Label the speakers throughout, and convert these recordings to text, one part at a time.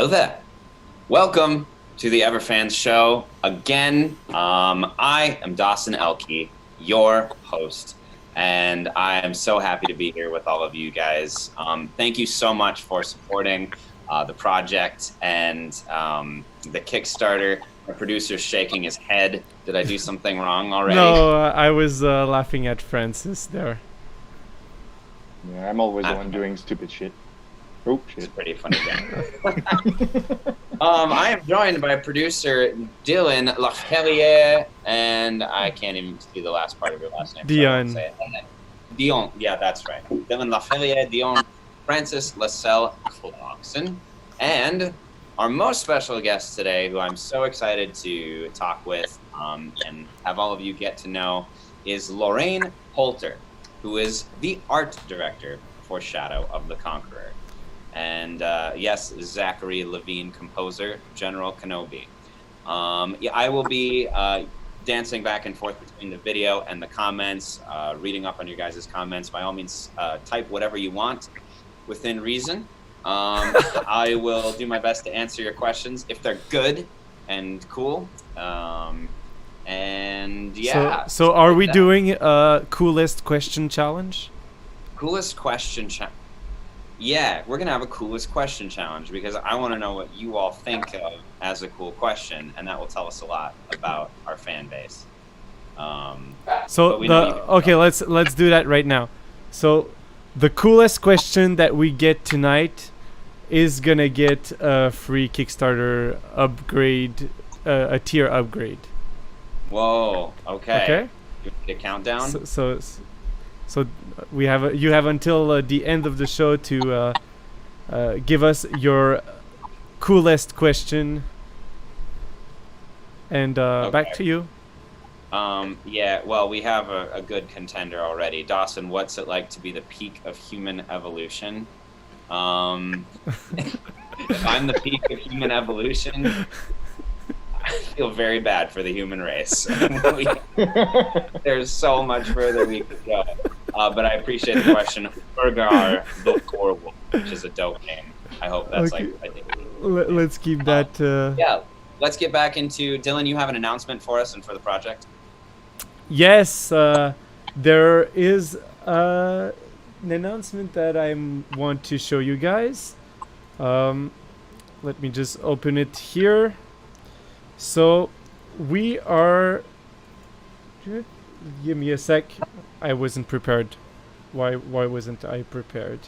Speaker 1: Hello there. Welcome to the Everfans show again. I am Dawson Elkey, your host, and I am so happy to be here with all of you guys. Thank you so much for supporting the project and the Kickstarter. My producer's shaking his head. Did I do something wrong already?
Speaker 2: No, I was laughing at Francis there.
Speaker 3: Yeah, I'm always the one doing stupid shit. Oh, shit.
Speaker 1: It's a pretty funny game. I am joined by producer Dylan Laferriere, and I can't even see the last part of your last name.
Speaker 2: Dion.
Speaker 1: So Dion, yeah, that's right. Dylan Laferriere, Dion, Francis Lascelles Clarkson, and our most special guest today, who I'm so excited to talk with and have all of you get to know, is Lorraine Coulter, who is the art director for Shadow of the Conqueror. And yes, Zachary Levine, composer, General Kenobi. Yeah, I will be dancing back and forth between the video and the comments, reading up on your guys' comments. By all means, type whatever you want within reason. I will do my best to answer your questions if they're good and cool. And yeah.
Speaker 2: So are we doing a coolest question challenge?
Speaker 1: Coolest question challenge. Yeah, we're gonna have a coolest question challenge because I want to know what you all think of as a cool question, and that will tell us a lot about our fan base.
Speaker 2: Okay, let's do that right now. So the coolest question that we get tonight is gonna get a free Kickstarter upgrade, a tier upgrade.
Speaker 1: Whoa. Okay.
Speaker 2: Okay.
Speaker 1: You want a countdown?
Speaker 2: So you have until the end of the show to give us your coolest question, and back to you.
Speaker 1: Yeah, well, we have a good contender already. Dawson, what's it like to be the peak of human evolution? If I'm the peak of human evolution, I feel very bad for the human race. There's so much further we could go. But I appreciate the question. Burgar the Warwolf, which is a dope name. I hope that's
Speaker 2: Okay.
Speaker 1: I think.
Speaker 2: Let's keep that.
Speaker 1: Yeah, let's get back into Dylan. You have an announcement for us and for the project.
Speaker 2: Yes, there is an announcement that I want to show you guys. Let me just open it here. So we are. Give me a sec. I wasn't prepared. Why wasn't I prepared?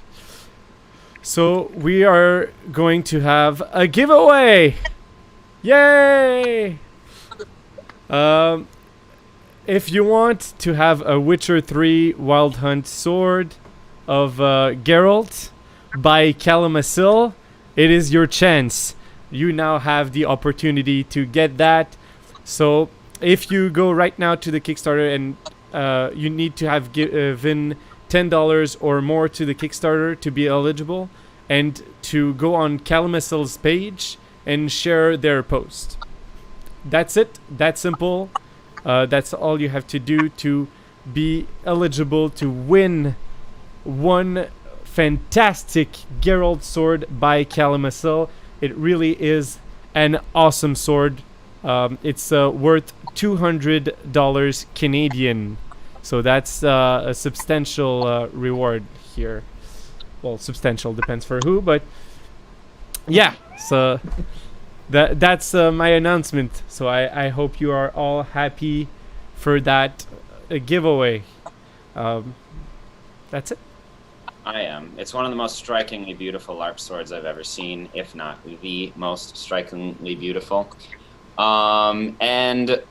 Speaker 2: So we are going to have a giveaway. Yay! If you want to have a Witcher 3 Wild Hunt sword of Geralt by Calamasil, it is your chance. You now have the opportunity to get that. So if you go right now to the Kickstarter and you need to have given $10 or more to the Kickstarter to be eligible, and to go on Calamasil's page and share their post. That's it. That's simple. That's all you have to do to be eligible to win one fantastic Geralt sword by Calamasil. It really is an awesome sword. It's worth $200 Canadian. So that's a substantial reward here. Well, substantial depends for who, but yeah. So that's my announcement. So I hope you are all happy for that giveaway. That's it.
Speaker 1: I am. It's one of the most strikingly beautiful LARP swords I've ever seen, if not the most strikingly beautiful. And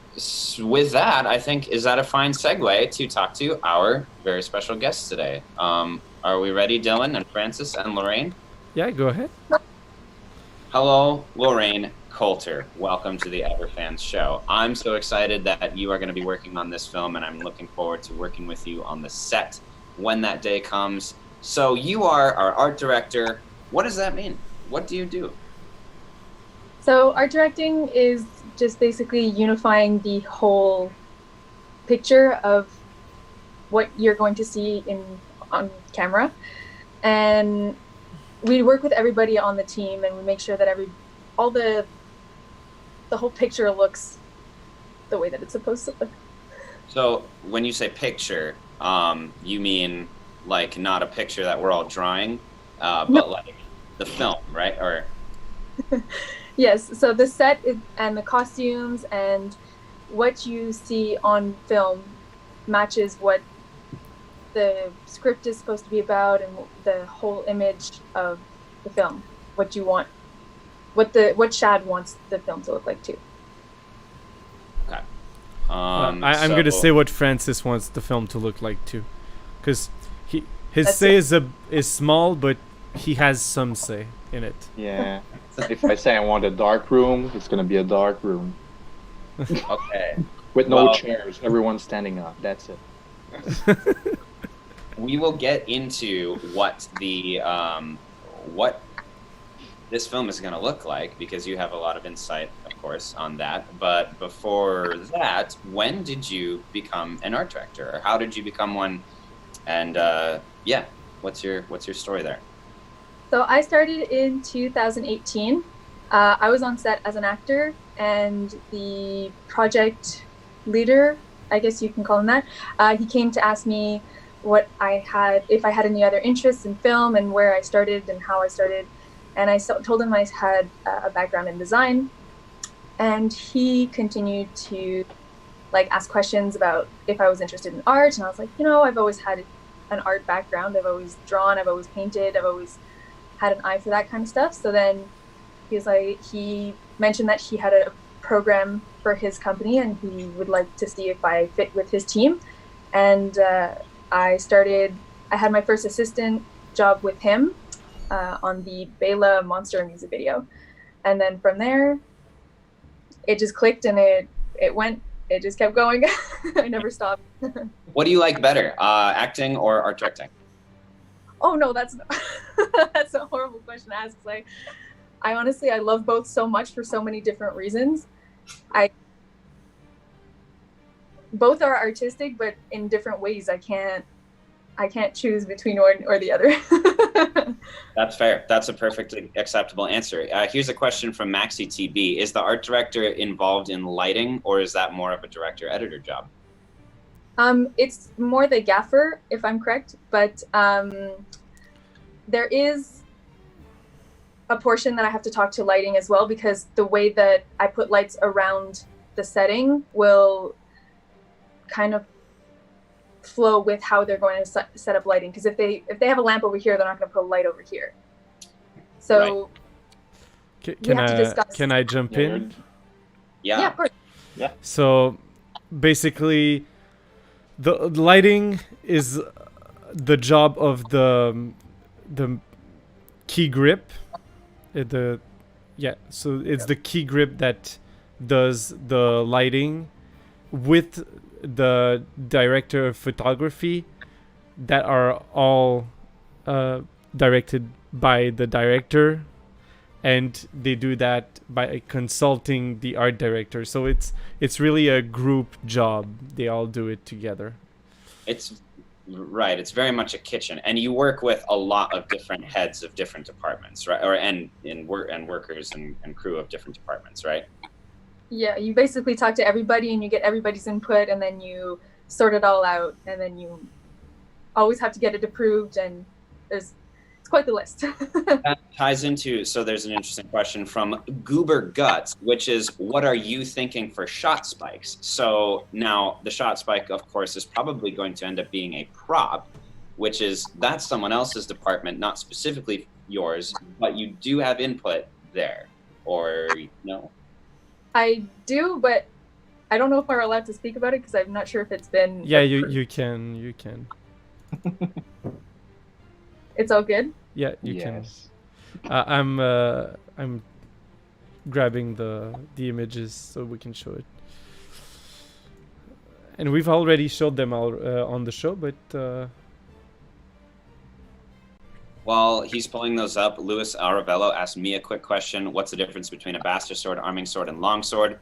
Speaker 1: with that, I think, is that a fine segue to talk to our very special guests today. Are we ready, Dylan and Francis and Lorraine?
Speaker 2: Yeah, go ahead.
Speaker 1: Hello, Lorraine Coulter. Welcome to the Everfans show. I'm so excited that you are going to be working on this film, and I'm looking forward to working with you on the set when that day comes. So you are our art director. What does that mean? What do you do?
Speaker 4: So art directing is just basically unifying the whole picture of what you're going to see on camera, and we work with everybody on the team, and we make sure that all the whole picture looks the way that it's supposed to look.
Speaker 1: So when you say picture, you mean like not a picture that we're all drawing, but like the film, right? Or
Speaker 4: yes. So the set and the costumes and what you see on film matches what the script is supposed to be about, and the whole image of the film. What you want, what Shad wants the film to look like too.
Speaker 1: okay.
Speaker 2: I'm gonna say what Francis wants the film to look like too, because his
Speaker 4: That's
Speaker 2: say is small, but he has some say in it.
Speaker 3: Yeah. If I say I want a dark room, it's gonna be a dark room
Speaker 1: Okay.
Speaker 3: with no
Speaker 1: Well-
Speaker 3: chairs. Everyone's standing up. That's it.
Speaker 1: We will get into what what this film is going to look like, because you have a lot of insight, of course, on that. But before that, when did you become an art director, or how did you become one? And yeah, what's your story there?
Speaker 4: So I started in 2018. I was on set as an actor, and the project leader, I guess you can call him that, he came to ask me if I had any other interests in film, and where I started and how I started. And I told him I had a background in design, and he continued to ask questions about if I was interested in art. And I was like, I've always had an art background. I've always drawn, I've always painted, I've always had an eye for that kind of stuff. So then he mentioned that he had a program for his company, and he would like to see if I fit with his team. And I had my first assistant job with him on the Bela Monster music video. And then from there, it just clicked, and it just kept going. I never stopped.
Speaker 1: What do you like better, acting or art directing?
Speaker 4: Oh no, that's that's a horrible question to ask. I honestly, I love both so much for so many different reasons. Both are artistic, but in different ways. I can't choose between one or the other.
Speaker 1: That's fair. That's a perfectly acceptable answer. Here's a question from Maxi TB. Is the art director involved in lighting, or is that more of a director-editor job?
Speaker 4: It's more the gaffer, if I'm correct, but there is a portion that I have to talk to lighting as well, because the way that I put lights around the setting will kind of flow with how they're going to set up lighting. Because if they have a lamp over here, they're not going to put a light over here. So
Speaker 2: can I jump in?
Speaker 1: Yeah,
Speaker 4: of course.
Speaker 3: Yeah.
Speaker 2: So basically, the lighting is the job of the key grip. So it's the key grip that does the lighting with the director of photography, that are all directed by the director, and they do that by consulting the art director. So it's really a group job. They all do it together.
Speaker 1: It's right. It's very much a kitchen, and you work with a lot of different heads of different departments, right? And workers and crew of different departments, right?
Speaker 4: Yeah, you basically talk to everybody, and you get everybody's input, and then you sort it all out, and then you always have to get it approved, and it's quite the list.
Speaker 1: That ties into, so there's an interesting question from Goober Guts, which is, what are you thinking for shot spikes? So now the shot spike, of course, is probably going to end up being a prop, that's someone else's department, not specifically yours, but you do have input there, or no?
Speaker 4: I do, but I don't know if we're allowed to speak about it, because I'm not sure if it's been.
Speaker 2: Yeah, you can.
Speaker 4: It's all good.
Speaker 2: Yeah, you
Speaker 3: Yes.
Speaker 2: can. I'm grabbing the images so we can show it. And we've already showed them all on the show, but
Speaker 1: While he's pulling those up, Luis Aravello asked me a quick question. What's the difference between a bastard sword, arming sword, and longsword?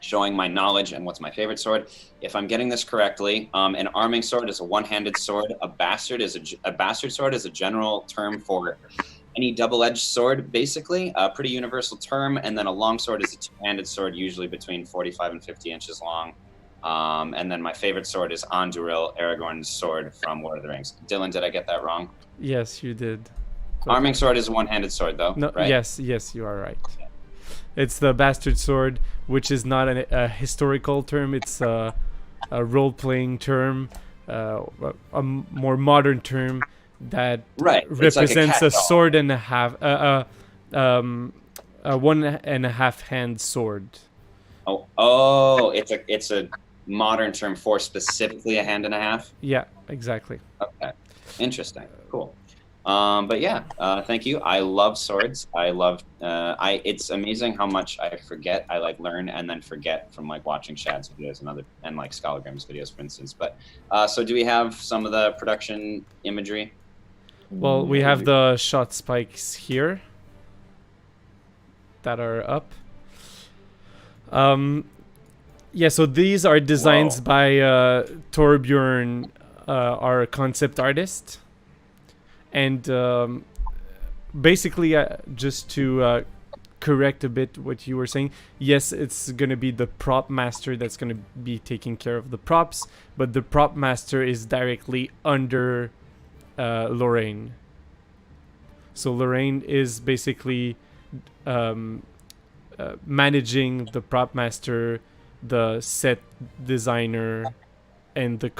Speaker 1: Showing my knowledge and what's my favorite sword. If I'm getting this correctly, an arming sword is a one-handed sword. A bastard sword is a general term for any double-edged sword, basically, a pretty universal term. And then a longsword is a two-handed sword, usually between 45 and 50 inches long. And then my favorite sword is Anduril, Aragorn's sword from Lord of the Rings. Dylan, did I get that wrong?
Speaker 2: Yes, you did.
Speaker 1: Arming sword is a one-handed sword, though,
Speaker 2: No,
Speaker 1: right?
Speaker 2: yes, you are right. It's the bastard sword, which is not a historical term. It's a role-playing term, a more modern term that
Speaker 1: Right. It's like a
Speaker 2: represents a
Speaker 1: catch-all.
Speaker 2: sword and a half, a 1.5 hand sword.
Speaker 1: Oh, it's a modern term for specifically a hand and a half.
Speaker 2: Yeah, exactly.
Speaker 1: Okay, interesting, cool. But yeah, thank you. I love swords. I love. It's amazing how much I forget. I like learn and then forget from like watching Shad's videos and like Schologram's videos, for instance. But so do we have some of the production imagery?
Speaker 2: Well, we have the shot spikes here that are up. Yeah, so these are designs by Torbjorn, our concept artist. And basically, just to correct a bit what you were saying, yes, it's going to be the prop master that's going to be taking care of the props, but the prop master is directly under Lorraine. So Lorraine is basically managing the prop master, the set designer, and the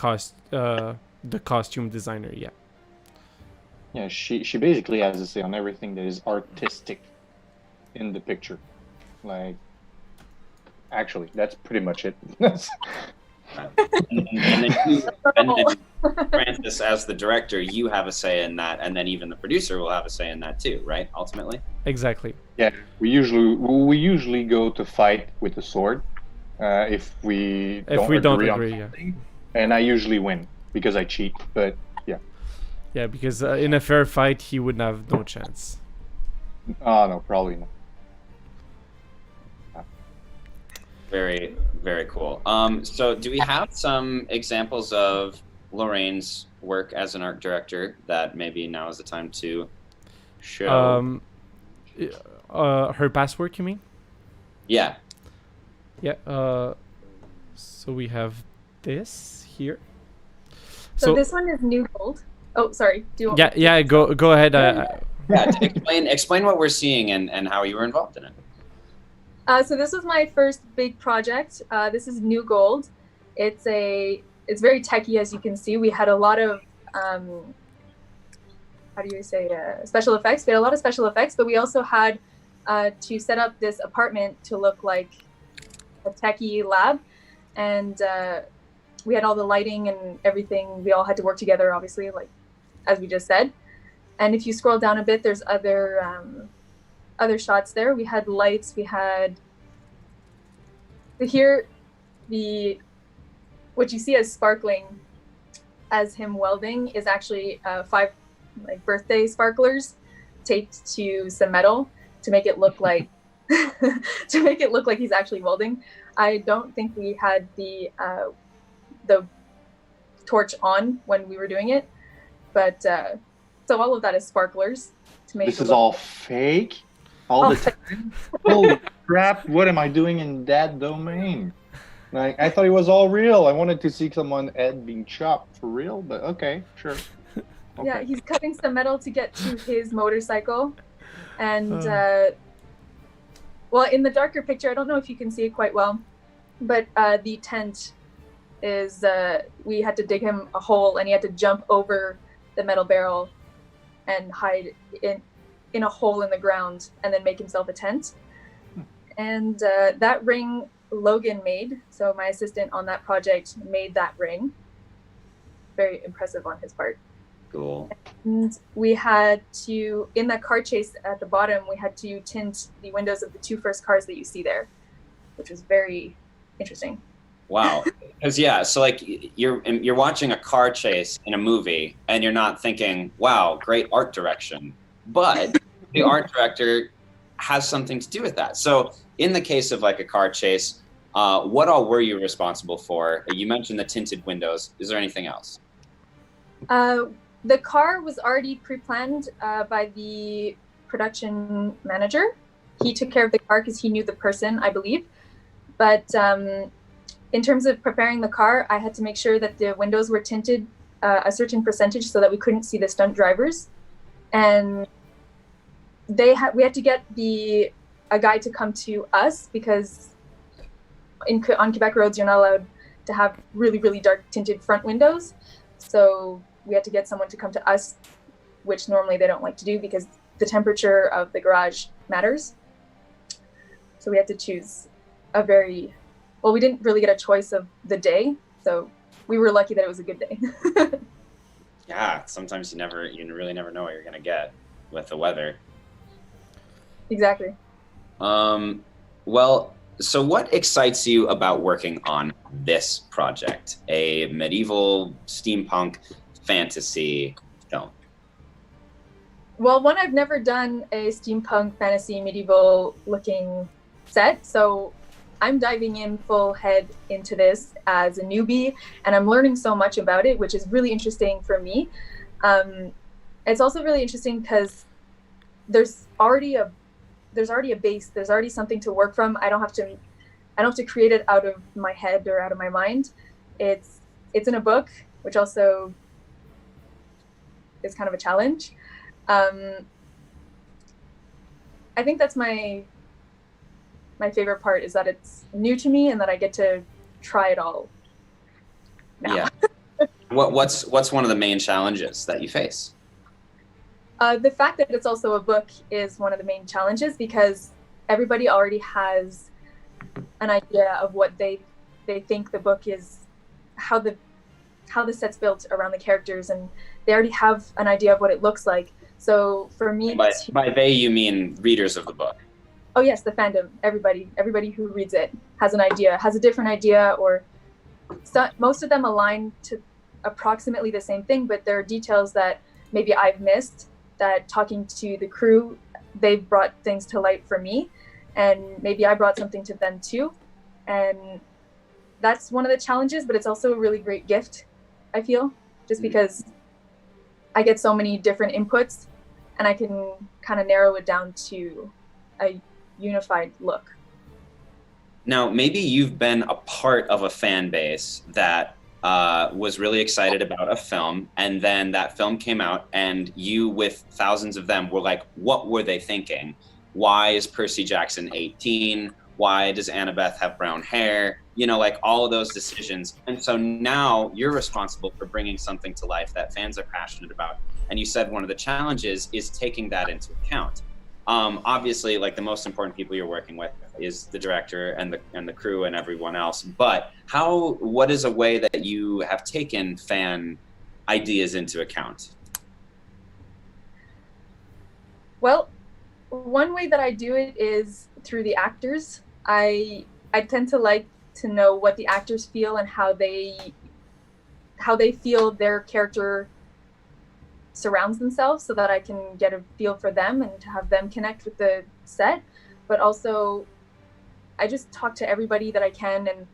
Speaker 2: costume designer. Yeah.
Speaker 3: Yeah, she basically has to say on everything that is artistic in the picture. Like, actually, that's pretty much it.
Speaker 1: and then Francis, as the director, you have a say in that, and then even the producer will have a say in that too, right? Ultimately.
Speaker 2: Exactly.
Speaker 3: Yeah, we usually go to fight with a sword if we don't agree on something, and I usually win because I cheat. But yeah.
Speaker 2: Yeah, because in a fair fight, he would have no chance.
Speaker 3: Oh, no, probably not.
Speaker 1: Very, very cool. So do we have some examples of Lorraine's work as an art director that maybe now is the time to show?
Speaker 2: Her past work, you mean?
Speaker 1: Yeah.
Speaker 2: Yeah. So we have this here.
Speaker 4: So this one is new gold. Oh, sorry. Do you want
Speaker 2: yeah. Go ahead.
Speaker 1: Yeah. Explain what we're seeing and how you were involved in it.
Speaker 4: So this was my first big project. This is New Gold. It's very techy, as you can see. We had a lot of special effects. We had a lot of special effects, but we also had to set up this apartment to look like a techie lab, and we had all the lighting and everything. We all had to work together, obviously, like as we just said. And if you scroll down a bit, there's other shots there. We had lights. We had here what you see as sparkling as him welding is actually 5 birthday sparklers taped to some metal to make it look like he's actually welding. I don't think we had the torch on when we were doing it, but so all of that is sparklers to make.
Speaker 3: This is all fake. All the time. Holy crap! What am I doing in that domain? Like, I thought it was all real. I wanted to see someone head being chopped for real, but okay, sure. Okay.
Speaker 4: Yeah, he's cutting some metal to get to his motorcycle, and well, in the darker picture, I don't know if you can see it quite well, but the tent is we had to dig him a hole, and he had to jump over the metal barrel and hide in a hole in the ground and then make himself a tent. And that ring Logan made, so my assistant on that project made that ring. Very impressive on his part.
Speaker 1: Cool.
Speaker 4: And we had to, in that car chase at the bottom, we had to tint the windows of the 2 first cars that you see there, which was very interesting.
Speaker 1: Wow. Because so like you're watching a car chase in a movie and you're not thinking, wow, great art direction. But the art director has something to do with that. So in the case of like a car chase, what all were you responsible for? You mentioned the tinted windows. Is there anything else?
Speaker 4: The car was already pre-planned by the production manager. He took care of the car because he knew the person, I believe. But in terms of preparing the car, I had to make sure that the windows were tinted a certain percentage so that we couldn't see the stunt drivers. And we had to get a guy to come to us because on Quebec roads, you're not allowed to have really, really dark tinted front windows. So we had to get someone to come to us, which normally they don't like to do because the temperature of the garage matters. So we had to choose we didn't really get a choice of the day. So we were lucky that it was a good day.
Speaker 1: Yeah, sometimes you really never know what you're gonna get with the weather.
Speaker 4: Exactly.
Speaker 1: Well, so what excites you about working on this project, a medieval steampunk fantasy film?
Speaker 4: Well, one, I've never done a steampunk fantasy medieval looking set, so I'm diving in full head into this as a newbie, and I'm learning so much about it, which is really interesting for me. It's also really interesting because there's already a base, there's already something to work from. I don't have to create it out of my head or out of my mind. It's in a book, which also is kind of a challenge. I think that's my favorite part, is that it's new to me and that I get to try it all now.
Speaker 1: Yeah. What's one of the main challenges that you face?
Speaker 4: The fact that it's also a book is one of the main challenges, because everybody already has an idea of what they think the book is, how the set's built around the characters, and they already have an idea of what it looks like. So for me,
Speaker 1: by they you mean readers of the book?
Speaker 4: Oh yes, the fandom. Everybody who reads it has a different idea, or most of them align to approximately the same thing, but there are details that maybe I've missed, that talking to the crew, they've brought things to light for me, and maybe I brought something to them too. And that's one of the challenges, but it's also a really great gift, I feel, just because I get so many different inputs and I can kind of narrow it down to a unified look.
Speaker 1: Now, maybe you've been a part of a fan base that was really excited about a film, and then that film came out, and you, with thousands of them, were like, what were they thinking? Why is Percy Jackson 18? Why does Annabeth have brown hair? You know, like all of those decisions. And so now you're responsible for bringing something to life that fans are passionate about. And you said one of the challenges is taking that into account. Obviously, like, the most important people you're working with is the director and the crew and everyone else. But what is a way that you have taken fan ideas into account?
Speaker 4: Well, one way that I do it is through the actors. I tend to like to know what the actors feel and how they feel their character surrounds themselves, so that I can get a feel for them and to have them connect with the set. But also, I just talk to everybody that I can, and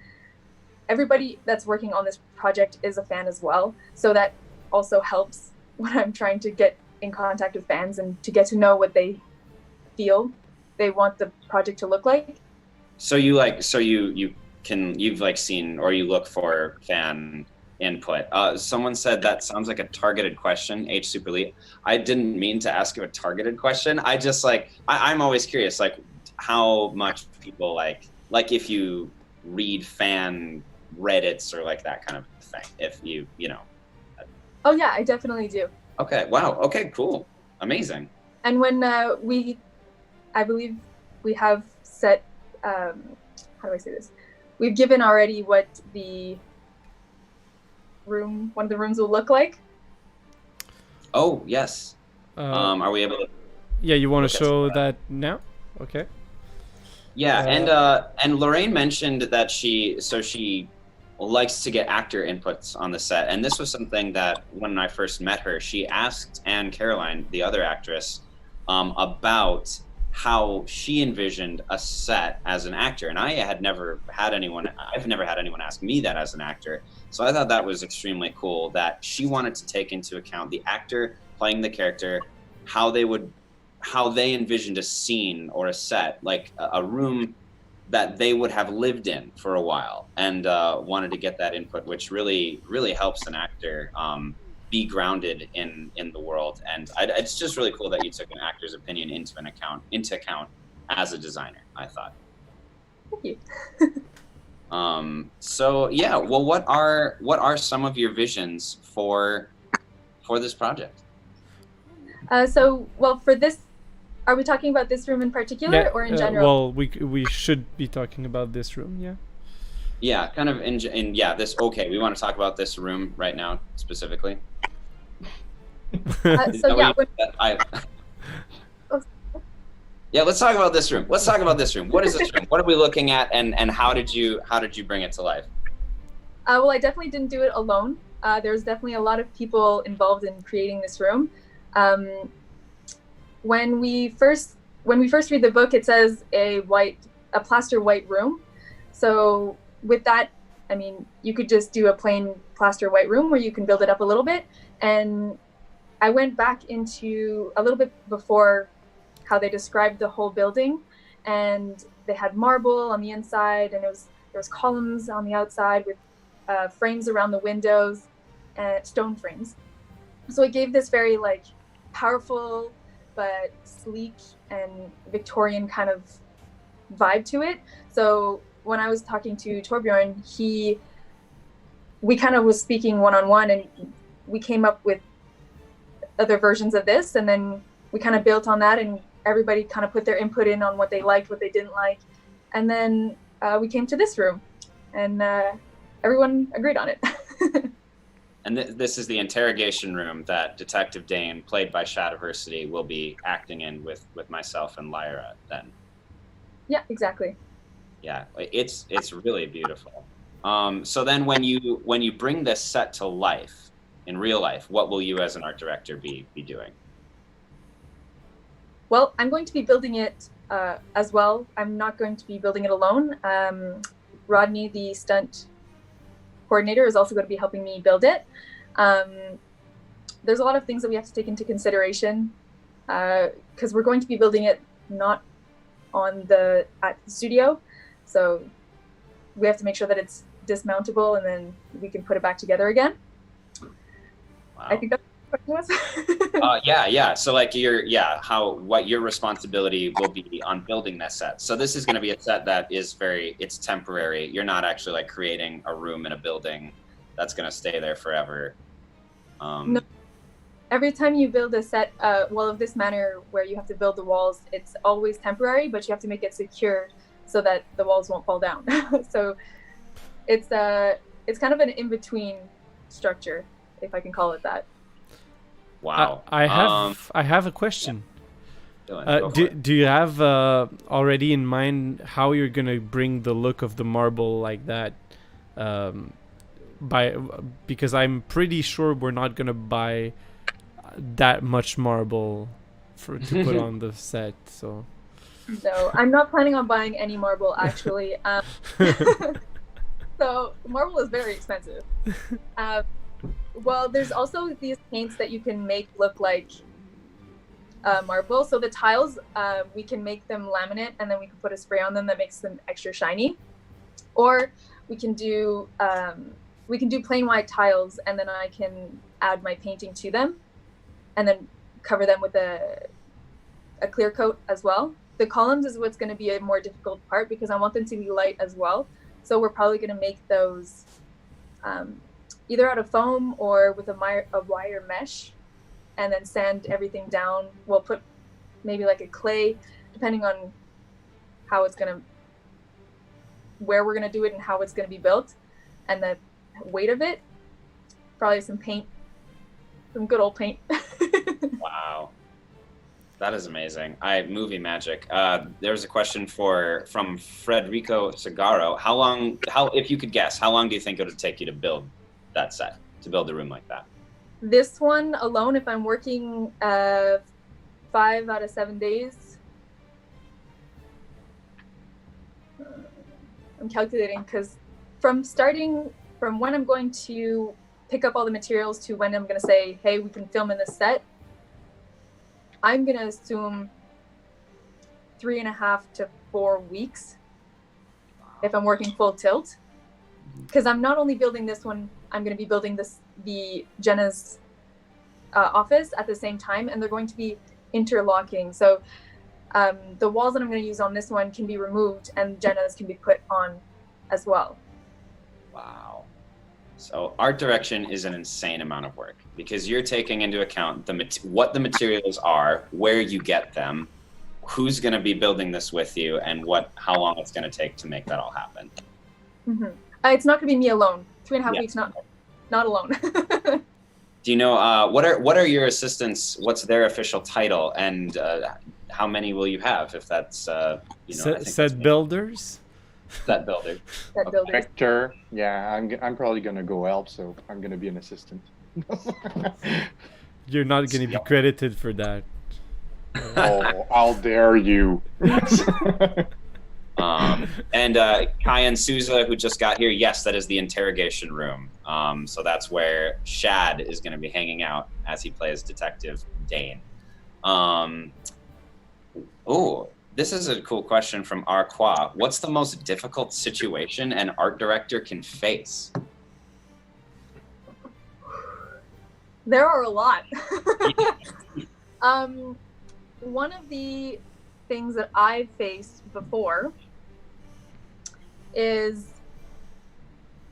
Speaker 4: everybody that's working on this project is a fan as well. So that also helps when I'm trying to get in contact with fans and to get to know what they feel they want the project to look like.
Speaker 1: So you've seen, or you look for fan input. Someone said that sounds like a targeted question, H Super Elite. I didn't mean to ask you a targeted question. I just I'm always curious, like, how much people like if you read fan Reddits or like that kind of thing, if you know.
Speaker 4: Oh yeah, I definitely do.
Speaker 1: Okay, wow, okay, cool, amazing.
Speaker 4: And when I believe we have set, how do I say this? We've given already what one of the rooms will look like.
Speaker 1: Oh yes. Are we able to?
Speaker 2: Yeah, you want to show that now? Okay.
Speaker 1: Yeah, and Lorraine mentioned that she likes to get actor inputs on the set, and this was something that when I first met her, she asked Anne Caroline, the other actress, about how she envisioned a set as an actor, and I've never had anyone ask me that as an actor. So I thought that was extremely cool that she wanted to take into account the actor playing the character, how they would how they envisioned a scene or a set, like a room that they would have lived in for a while, and wanted to get that input, which really helps an actor be grounded in the world. And it's just really cool that you took an actor's opinion into account as a designer, I thought.
Speaker 4: Thank you.
Speaker 1: So yeah, well, what are some of your visions for this project?
Speaker 4: Well, for this, are we talking about this room in particular or in general?
Speaker 2: Well, we should be talking about this room, yeah.
Speaker 1: Yeah, kind of in yeah, this, okay, we want to talk about this room right now specifically. Yeah, let's talk about this room. Let's talk about this room. What is this room? What are we looking at, and how did you bring it to life?
Speaker 4: Well, I definitely didn't do it alone. There's definitely a lot of people involved in creating this room. When we first read the book, it says a plaster white room. So with that, I mean, you could just do a plain plaster white room, where you can build it up a little bit. And I went back into a little bit before how they described the whole building, and they had marble on the inside, and there was columns on the outside with frames around the windows, and stone frames. So it gave this very like powerful but sleek and Victorian kind of vibe to it. So when I was talking to Torbjorn, we kind of was speaking one-on-one, and we came up with other versions of this, and then we kind of built on that, and everybody kind of put their input in on what they liked, what they didn't like, and then we came to this room, and everyone agreed on it.
Speaker 1: And this is the interrogation room that Detective Dane, played by Shadiversity, will be acting in with myself and Lyra then.
Speaker 4: Yeah, exactly.
Speaker 1: Yeah, it's really beautiful. So then when you bring this set to life, in real life, what will you as an art director be doing?
Speaker 4: Well, I'm going to be building it as well. I'm not going to be building it alone. Rodney, the stunt coordinator, is also going to be helping me build it. There's a lot of things that we have to take into consideration, because we're going to be building it not at the studio. So we have to make sure that it's dismountable, and then we can put it back together again.
Speaker 1: Wow.
Speaker 4: I think that's what the question was.
Speaker 1: Yeah. So like what your responsibility will be on building that set. So this is going to be a set that is it's temporary. You're not actually like creating a room in a building that's going to stay there forever.
Speaker 4: No. Every time you build a set, of this manner where you have to build the walls, it's always temporary, but you have to make it secure so that the walls won't fall down. So it's kind of an in-between structure, if I can call it that.
Speaker 1: Wow.
Speaker 2: I have a question.
Speaker 1: Dylan,
Speaker 2: do you have already in mind how you're gonna bring the look of the marble like that? Because I'm pretty sure we're not gonna buy that much marble to put on the set. So.
Speaker 4: No, I'm not planning on buying any marble actually. So marble is very expensive. Well, there's also these paints that you can make look like marble. So the tiles, we can make them laminate, and then we can put a spray on them that makes them extra shiny. Or we can do plain white tiles, and then I can add my painting to them, and then cover them with a clear coat as well. The columns is what's going to be a more difficult part, because I want them to be light as well. So we're probably going to make those either out of foam or with a wire mesh, and then sand everything down. We'll put maybe like a clay, depending on where we're going to do it and how it's going to be built, and the weight of it. Probably some paint, some good old paint.
Speaker 1: Wow. That is amazing. Movie magic. There's a question from Frederico Segaro. If you could guess, how long do you think it would take you to build that set, to build a room like that?
Speaker 4: This one alone, if I'm working 5 out of 7 days, I'm calculating, because from when I'm going to pick up all the materials to when I'm going to say, hey, we can film in this set, I'm gonna assume 3.5 to 4 weeks if I'm working full tilt, because I'm not only building this one, I'm going to be building the Jenna's office at the same time, and they're going to be interlocking. So the walls that I'm going to use on this one can be removed, and Jenna's can be put on as well.
Speaker 1: Wow. So art direction is an insane amount of work because you're taking into account what the materials are, where you get them, who's going to be building this with you, and how long it's going to take to make that all happen.
Speaker 4: Mm-hmm. It's not going to be me alone. 3.5 weeks, not alone.
Speaker 1: Do you know what are your assistants? What's their official title, and how many will you have? If that's
Speaker 2: set builders.
Speaker 1: Set builder.
Speaker 4: Set builders.
Speaker 3: Director. Yeah, I'm probably gonna go help, so I'm gonna be an assistant.
Speaker 2: You're not going to be credited for that.
Speaker 3: Oh, how dare you!
Speaker 1: And Kyan Souza, who just got here, yes, that is the interrogation room. So that's where Shad is going to be hanging out as he plays Detective Dane. This is a cool question from Arqua. What's the most difficult situation an art director can face?
Speaker 4: There are a lot. One of the things that I've faced before is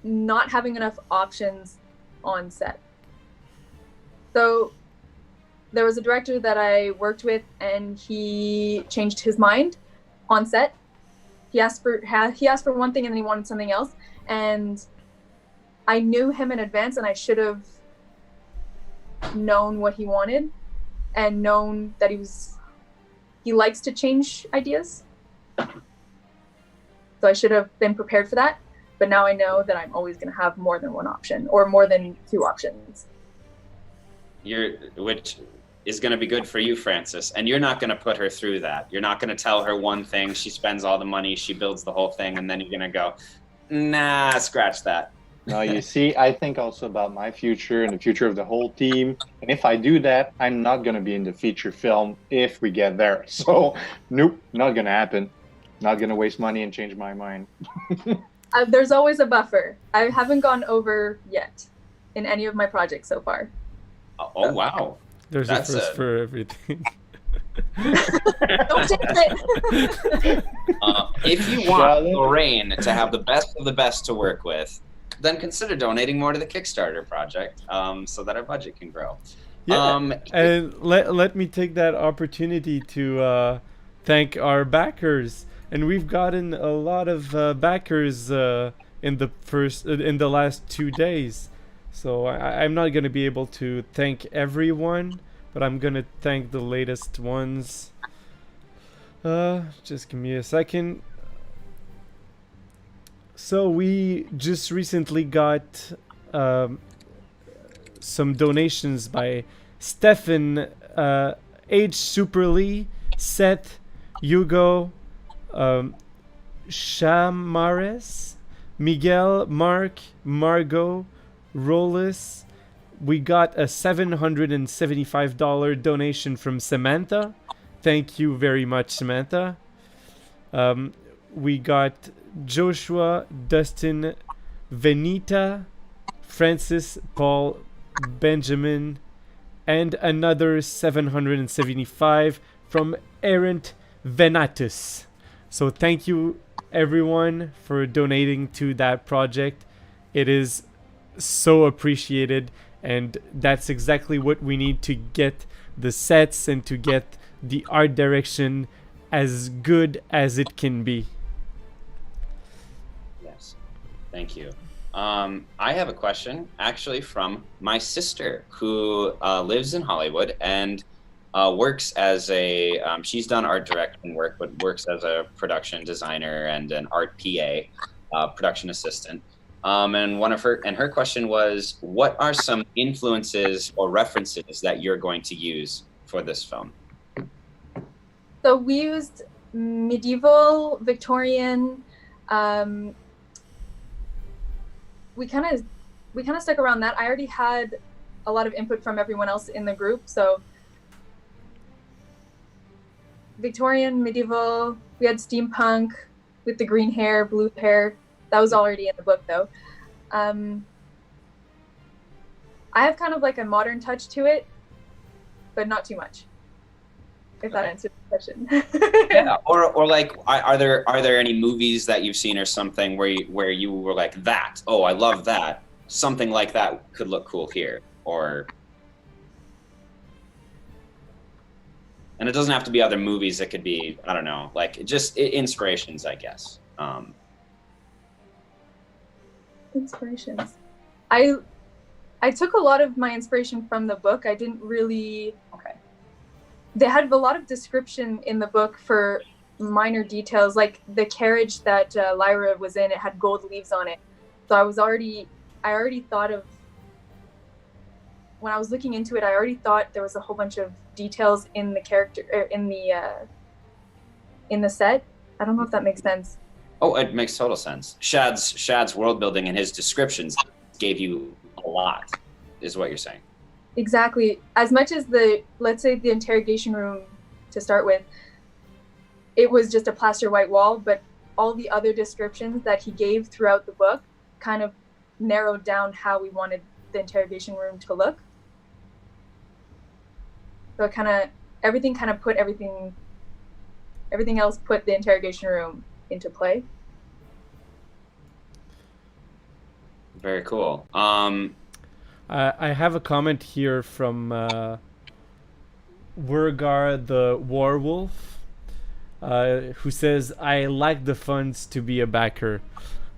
Speaker 4: not having enough options on set. So there was a director that I worked with, and he changed his mind on set. He asked for one thing, and then he wanted something else. And I knew him in advance, and I should have known what he wanted and known that he likes to change ideas. So I should have been prepared for that. But now I know that I'm always going to have more than one option, or more than 2 options.
Speaker 1: Which is going to be good for you, Francis. And you're not going to put her through that. You're not going to tell her one thing, she spends all the money, she builds the whole thing, and then you're going to go, nah, scratch that.
Speaker 3: No, you see, I think also about my future and the future of the whole team. And if I do that, I'm not going to be in the feature film if we get there. So, nope, not going to happen. Not going to waste money and change my mind.
Speaker 4: There's always a buffer. I haven't gone over yet in any of my projects so far.
Speaker 1: Oh, wow.
Speaker 2: There's a first for everything.
Speaker 4: Don't jinx it.
Speaker 1: If you want Lorraine to have the best of the best to work with, then consider donating more to the Kickstarter project so that our budget can grow.
Speaker 2: Yeah, and let me take that opportunity to thank our backers. And we've gotten a lot of backers in the last 2 days. So I'm not going to be able to thank everyone, but I'm going to thank the latest ones. Just give me a second. So we just recently got some donations by Stefan, H. Superly, Seth, Hugo, Chamares, Miguel, Mark, Margot, Rollis. We got a $775 donation from Samantha. Thank you very much, Samantha. We got Joshua, Dustin, Venita, Francis, Paul, Benjamin, and another $775 from Errant Venatus. So thank you everyone for donating to that project. It is so appreciated, and that's exactly what we need to get the sets and to get the art direction as good as it can be.
Speaker 1: Yes, thank you. I have a question actually from my sister who lives in Hollywood and works as a, she's done art directing work, but works as a production designer and an art PA, production assistant. And her question was, what are some influences or references that you're going to use for this film?
Speaker 4: So we used medieval, Victorian. We kind of stuck around that. I already had a lot of input from everyone else in the group, so Victorian, medieval. We had steampunk with the green hair, blue hair. That was already in the book, though. I have kind of like a modern touch to it, but not too much. If that answers the question.
Speaker 1: Yeah, or like, are there any movies that you've seen or something where you were like, that, oh, I love that, something like that could look cool here, or, and it doesn't have to be other movies. It could be, I don't know, like just inspirations, I guess.
Speaker 4: Inspirations. I took a lot of my inspiration from the book. I didn't really.
Speaker 1: Okay.
Speaker 4: They had a lot of description in the book for minor details, like the carriage that Lyra was in. It had gold leaves on it, so I already thought of. When I was looking into it, I already thought there was a whole bunch of details in the character, in the set. I don't know if that makes sense.
Speaker 1: Oh, it makes total sense. Shad's world building and his descriptions gave you a lot, is what you're saying.
Speaker 4: Exactly. As much as let's say the interrogation room to start with, it was just a plaster white wall, but all the other descriptions that he gave throughout the book kind of narrowed down how we wanted the interrogation room to look. So it everything put everything else put the interrogation room into play.
Speaker 1: Very cool.
Speaker 2: I have a comment here from Wurgar the Warwolf, who says, I like the funds to be a backer.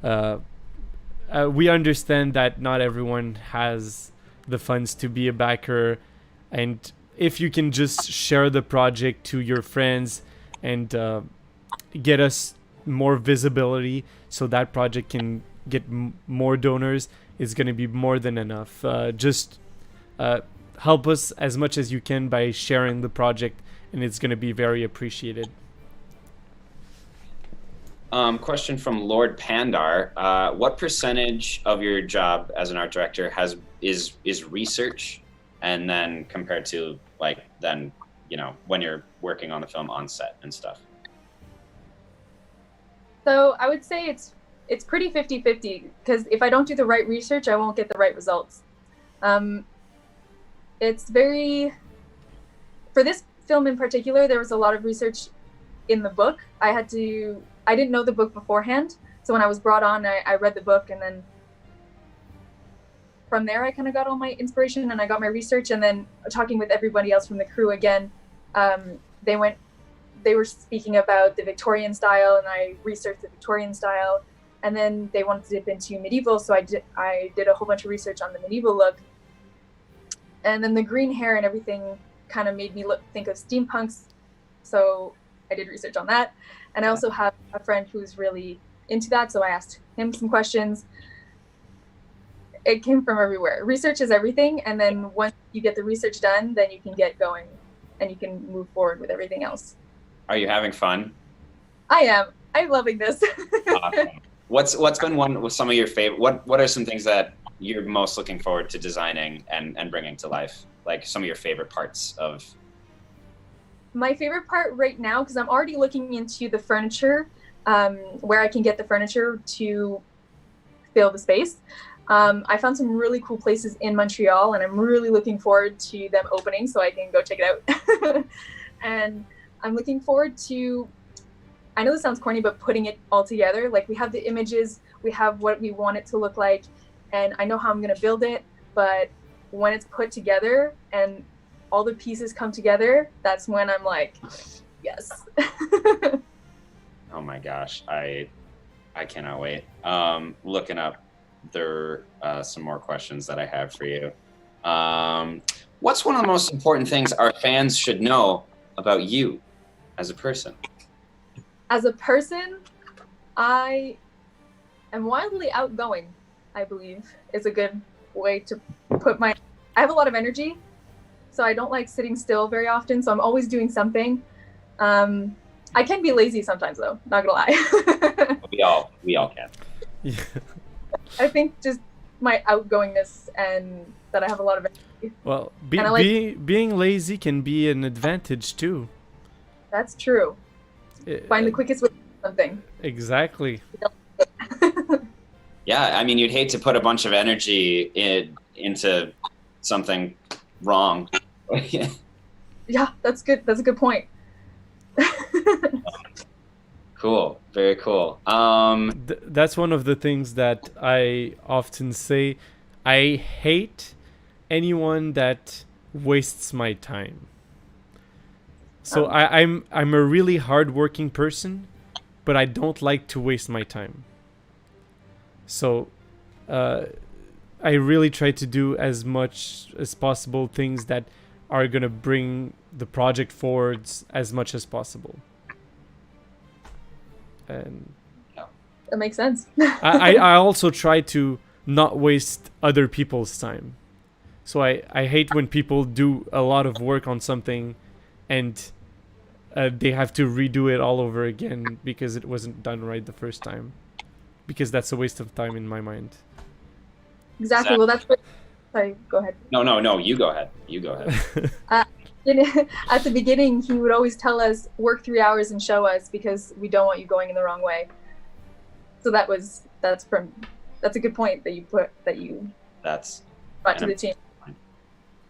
Speaker 2: We understand that not everyone has the funds to be a backer, and if you can just share the project to your friends and get us more visibility so that project can get more donors, is going to be more than enough. Just help us as much as you can by sharing the project, and it's going to be very appreciated.
Speaker 1: Question from Lord Pandar. What percentage of your job as an art director is research, and then compared to when you're working on the film on set and stuff?
Speaker 4: So I would say it's pretty 50-50, because if I don't do the right research, I won't get the right results. It's very, for this film in particular, there was a lot of research in the book. I didn't know the book beforehand. So when I was brought on, I read the book, and then from there, I kind of got all my inspiration and I got my research, and then talking with everybody else from the crew again, they were speaking about the Victorian style, and I researched the Victorian style. And then they wanted to dip into medieval, so I did a whole bunch of research on the medieval look. And then the green hair and everything kind of made me think of steampunks, so I did research on that. And I also have a friend who's really into that, so I asked him some questions. It came from everywhere. Research is everything, and then once you get the research done, then you can get going, and you can move forward with everything else.
Speaker 1: Are you having fun?
Speaker 4: I am. I'm loving this.
Speaker 1: Awesome. What's been some of your favorite? What are some things that you're most looking forward to designing and bringing to life? Like some of your favorite parts of.
Speaker 4: My favorite part right now, because I'm already looking into the furniture, where I can get the furniture to fill the space. I found some really cool places in Montreal, and I'm really looking forward to them opening so I can go check it out. And I'm looking forward to, I know this sounds corny, but putting it all together. Like, we have the images, we have what we want it to look like, and I know how I'm going to build it, but when it's put together and all the pieces come together, that's when I'm like, yes.
Speaker 1: Oh my gosh, I cannot wait. Looking up, there are some more questions that I have for you. What's one of the most important things our fans should know about you as a person?
Speaker 4: As a person, I am wildly outgoing, I believe, is a good way to put I have a lot of energy, so I don't like sitting still very often, so I'm always doing something. I can be lazy sometimes, though, not gonna lie.
Speaker 1: we all can.
Speaker 2: Yeah.
Speaker 4: I think just my outgoingness and that I have a lot of energy.
Speaker 2: Well,
Speaker 4: being
Speaker 2: being lazy can be an advantage too.
Speaker 4: That's true. Find the quickest way to do something.
Speaker 2: Exactly.
Speaker 1: Yeah, I mean, you'd hate to put a bunch of energy into something wrong.
Speaker 4: Yeah, that's good. That's a good point.
Speaker 1: Cool, very cool.
Speaker 2: That's one of the things that I often say. I hate anyone that wastes my time. So I'm a really hardworking person, but I don't like to waste my time. So I really try to do as much as possible things that are gonna bring the project forwards as much as possible. And
Speaker 4: That makes sense.
Speaker 2: I also try to not waste other people's time. So I hate when people do a lot of work on something and they have to redo it all over again because it wasn't done right the first time. Because that's a waste of time in my mind.
Speaker 4: Exactly. Well, that's what. Sorry, go ahead.
Speaker 1: No, you go ahead. You go ahead.
Speaker 4: At the beginning, he would always tell us, work 3 hours and show us because we don't want you going in the wrong way. So that's a good point that you brought to the team.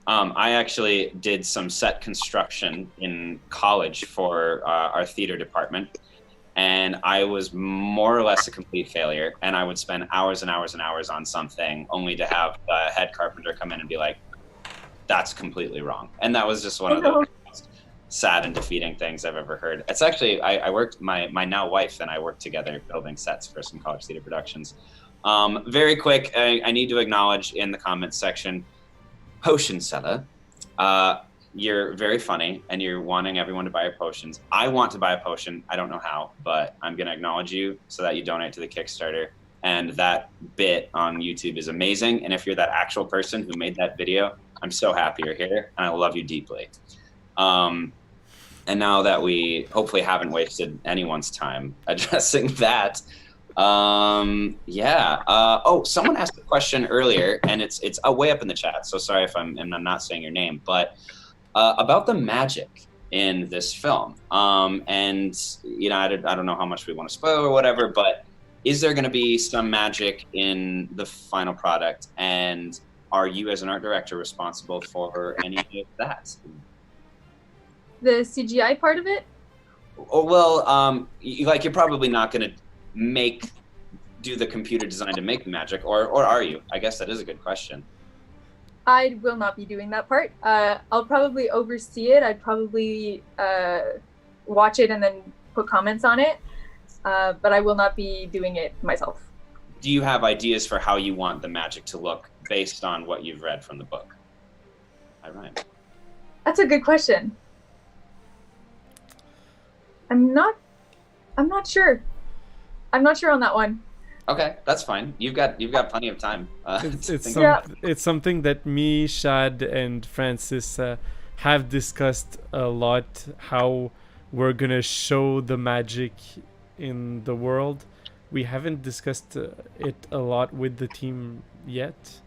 Speaker 1: I actually did some set construction in college for our theater department, and I was more or less a complete failure. And I would spend hours and hours and hours on something only to have the head carpenter come in and be like, that's completely wrong. And that was just one of the most sad and defeating things I've ever heard. It's actually, I worked, my now wife and I worked together building sets for some college theater productions. Very quick, I need to acknowledge in the comments section, Potion Seller, you're very funny and you're wanting everyone to buy your potions. I want to buy a potion. I don't know how, but I'm going to acknowledge you so that you donate to the Kickstarter. And that bit on YouTube is amazing. And if you're that actual person who made that video, I'm so happy you're here and I love you deeply. And now that we hopefully haven't wasted anyone's time addressing that, oh, someone asked a question earlier and it's way up in the chat. So sorry if I'm not saying your name, but about the magic in this film. And I don't know how much we want to spoil or whatever, but is there going to be some magic in the final product? And are you as an art director responsible for any of that?
Speaker 4: The CGI part of it?
Speaker 1: Oh, well, you're probably not going to do the computer design to make the magic, or are you? I guess that is a good question.
Speaker 4: I will not be doing that part. I'll probably oversee it. I'd probably watch it and then put comments on it, but I will not be doing it myself.
Speaker 1: Do you have ideas for how you want the magic to look based on what you've read from the book? All right.
Speaker 4: That's a good question. I'm not sure. I'm not sure on that one.
Speaker 1: Okay, that's fine. You've got plenty of time.
Speaker 2: It's something that me, Shad, and Francis have discussed a lot. How we're gonna show the magic in the world. We haven't discussed it a lot with the team yet,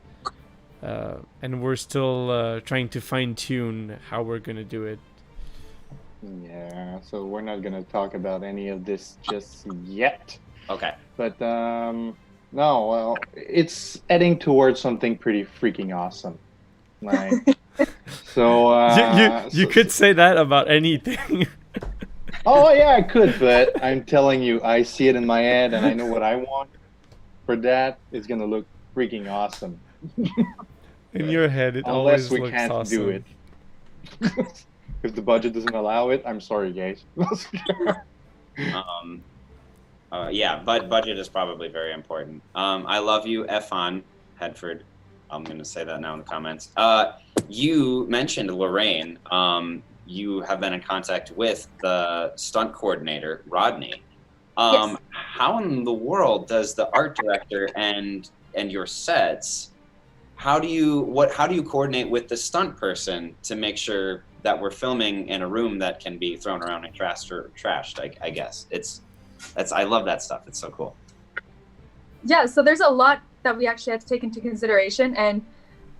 Speaker 2: and we're still trying to fine tune how we're gonna do it.
Speaker 3: Yeah, so we're not gonna talk about any of this just yet.
Speaker 1: Okay.
Speaker 3: But no, well, it's heading towards something pretty freaking awesome. Like, so
Speaker 2: you could say that about anything.
Speaker 3: Oh yeah, I could, but I'm telling you, I see it in my head, and I know what I want. For that, it's gonna look freaking awesome.
Speaker 2: In your head, it always looks awesome.
Speaker 3: Unless we can't do it. If the budget doesn't allow it, I'm sorry, guys.
Speaker 1: But budget is probably very important. I love you, Efon Hedford. I'm going to say that now in the comments. You mentioned Lorraine. You have been in contact with the stunt coordinator, Rodney.
Speaker 4: Yes.
Speaker 1: How in the world does the art director and your sets, how do you coordinate with the stunt person to make sure that we're filming in a room that can be thrown around and trashed? I guess I love that stuff. It's so cool.
Speaker 4: Yeah, so there's a lot that we actually had to take into consideration, and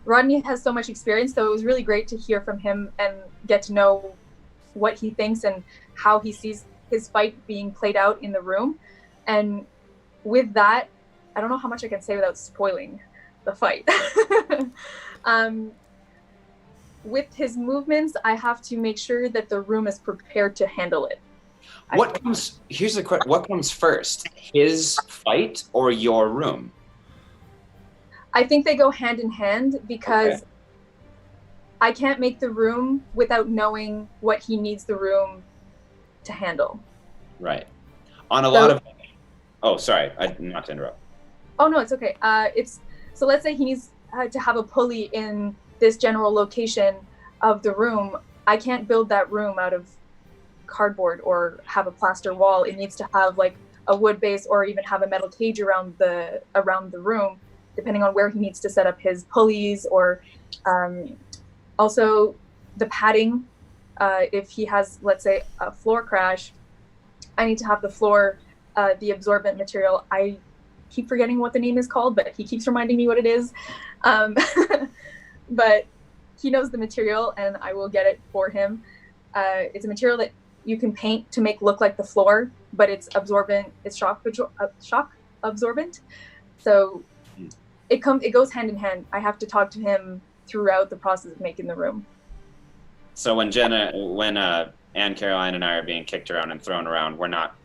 Speaker 4: Rodney has so much experience, so it was really great to hear from him and get to know what he thinks and how he sees his fight being played out in the room. And with that, I don't know how much I can say without spoiling the fight. With his movements, I have to make sure that the room is prepared to handle it.
Speaker 1: Here's the question. What comes first, his fight or your room?
Speaker 4: I think they go hand in hand because
Speaker 1: Okay.
Speaker 4: I can't make the room without knowing what he needs the room to handle.
Speaker 1: Right. On a lot of... Oh, sorry. Not to interrupt.
Speaker 4: Oh, no, it's okay. So let's say he needs to have a pulley in this general location of the room. I can't build that room out of cardboard or have a plaster wall. It needs to have like a wood base or even have a metal cage around the room, depending on where he needs to set up his pulleys, or also the padding. If he has, let's say, a floor crash, I need to have the floor, the absorbent material. I keep forgetting what the name is called, but he keeps reminding me what it is. But he knows the material and I will get it for him. It's a material that you can paint to make look like the floor, but it's absorbent, it's shock absorbent. So it goes hand in hand. I have to talk to him throughout the process of making the room.
Speaker 1: So when Anne Caroline and I are being kicked around and thrown around, we're not